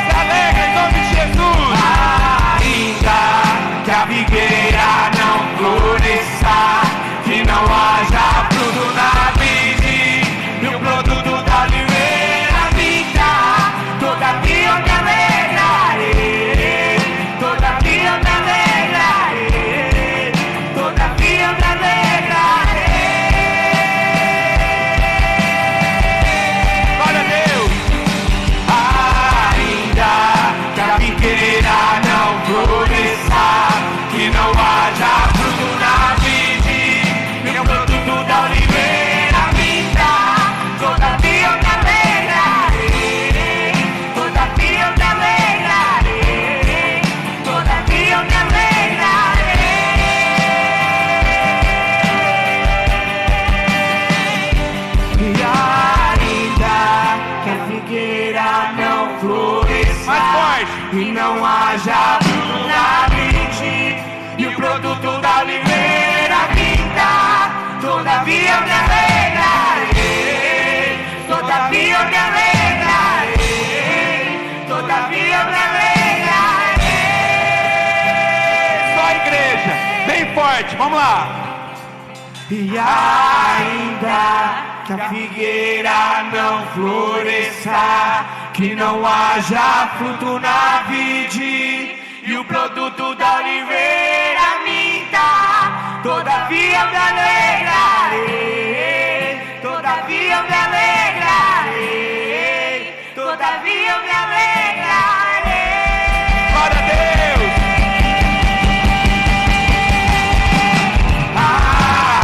[SPEAKER 1] Se alegra em nome de Jesus.
[SPEAKER 2] Ainda que a figueira não floresça, que não haja fruto na vide, e o produto da oliveira minta, todavia eu me alegrarei, todavia eu me alegrarei, todavia eu me alegrarei.
[SPEAKER 1] Glória a Deus.
[SPEAKER 2] Ainda que a figueira não floresça, que não haja fruto na vide, e o produto da oliveira minta, todavia eu me alegrarei, todavia eu me alegrarei, todavia eu me alegrarei. E ainda que a figueira não floresça,
[SPEAKER 1] Mais forte.
[SPEAKER 2] e não haja fruto na vide, e o produto da oliveira minta, todavia eu me alegrarei, todavia eu me alegrarei, todavia eu me alegrarei.
[SPEAKER 1] Só a igreja, bem forte, vamos lá.
[SPEAKER 2] E ainda que a figueira não floresça, que não haja fruto na vide, e o produto da oliveira minta, todavia eu me alegrarei, todavia eu me alegrarei, todavia eu me alegrarei.
[SPEAKER 1] Glória a Deus.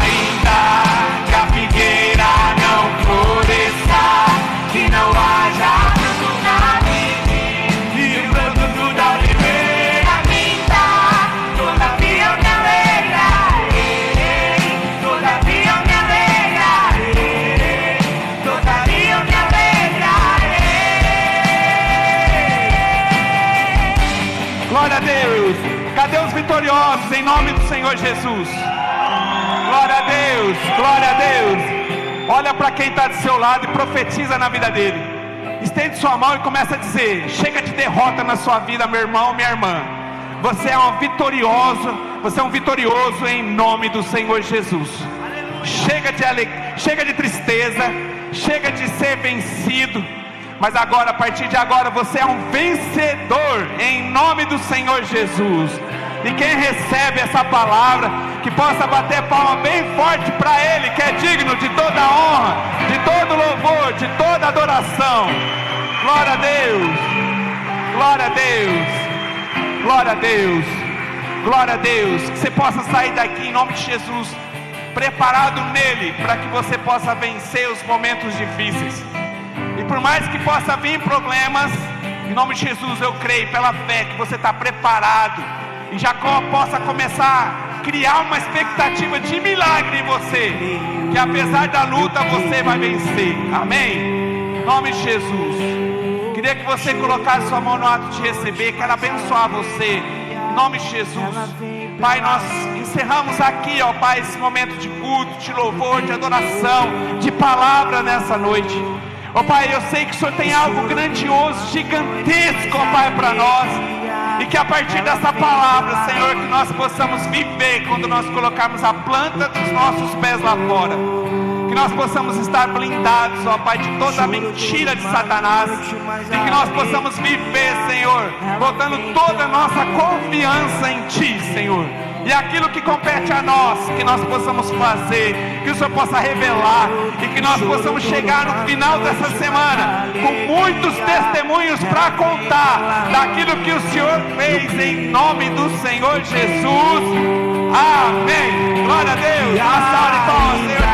[SPEAKER 2] Ainda que a figueira não floresça, que não haja fruto na vide, e o produto da oliveira minta, todavia eu me alegrarei, todavia eu me alegrarei, todavia eu me alegrarei.
[SPEAKER 1] Glória a Deus. Cadê os vitoriosos em nome do Senhor Jesus? Glória a Deus. Glória a Deus. Olha para quem está do seu lado e profetiza na vida dele. Estende sua mão e começa a dizer: chega de derrota na sua vida, meu irmão, minha irmã. Você é um vitorioso. Você é um vitorioso em nome do Senhor Jesus. Chega de tristeza. Chega de ser vencido. Mas agora, a partir de agora, você é um vencedor em nome do Senhor Jesus. E quem recebe essa palavra, que possa bater palma bem forte para Ele, que é digno de toda honra, de todo louvor, de toda adoração. Glória a Deus. Glória a Deus. Glória a Deus. Glória a Deus. Que você possa sair daqui em nome de Jesus, preparado nele, para que você possa vencer os momentos difíceis. E por mais que possa vir problemas, em nome de Jesus eu creio pela fé que você está preparado, e já possa começar a criar uma expectativa de milagre em você, que apesar da luta você vai vencer. Amém? Em nome de Jesus. Queria que você colocasse sua mão no ato de receber. Quero abençoar você em nome de Jesus. Pai, nós encerramos aqui, ó Pai, esse momento de culto, de louvor, de adoração, de palavra nessa noite. Ó Pai, eu sei que o Senhor tem algo grandioso, gigantesco, ó Pai, para nós. E que a partir dessa palavra, Senhor, que nós possamos viver quando nós colocarmos a planta dos nossos pés lá fora. Que nós possamos estar blindados, ó Pai, de toda a mentira de Satanás. E que nós possamos viver, Senhor, botando toda a nossa confiança em Ti, Senhor. E aquilo que compete a nós, que nós possamos fazer, que o Senhor possa revelar, e que nós possamos chegar no final dessa semana com muitos testemunhos para contar daquilo que o Senhor fez, em nome do Senhor Jesus. Amém. Glória a Deus. Uma salva de palmas, Senhor.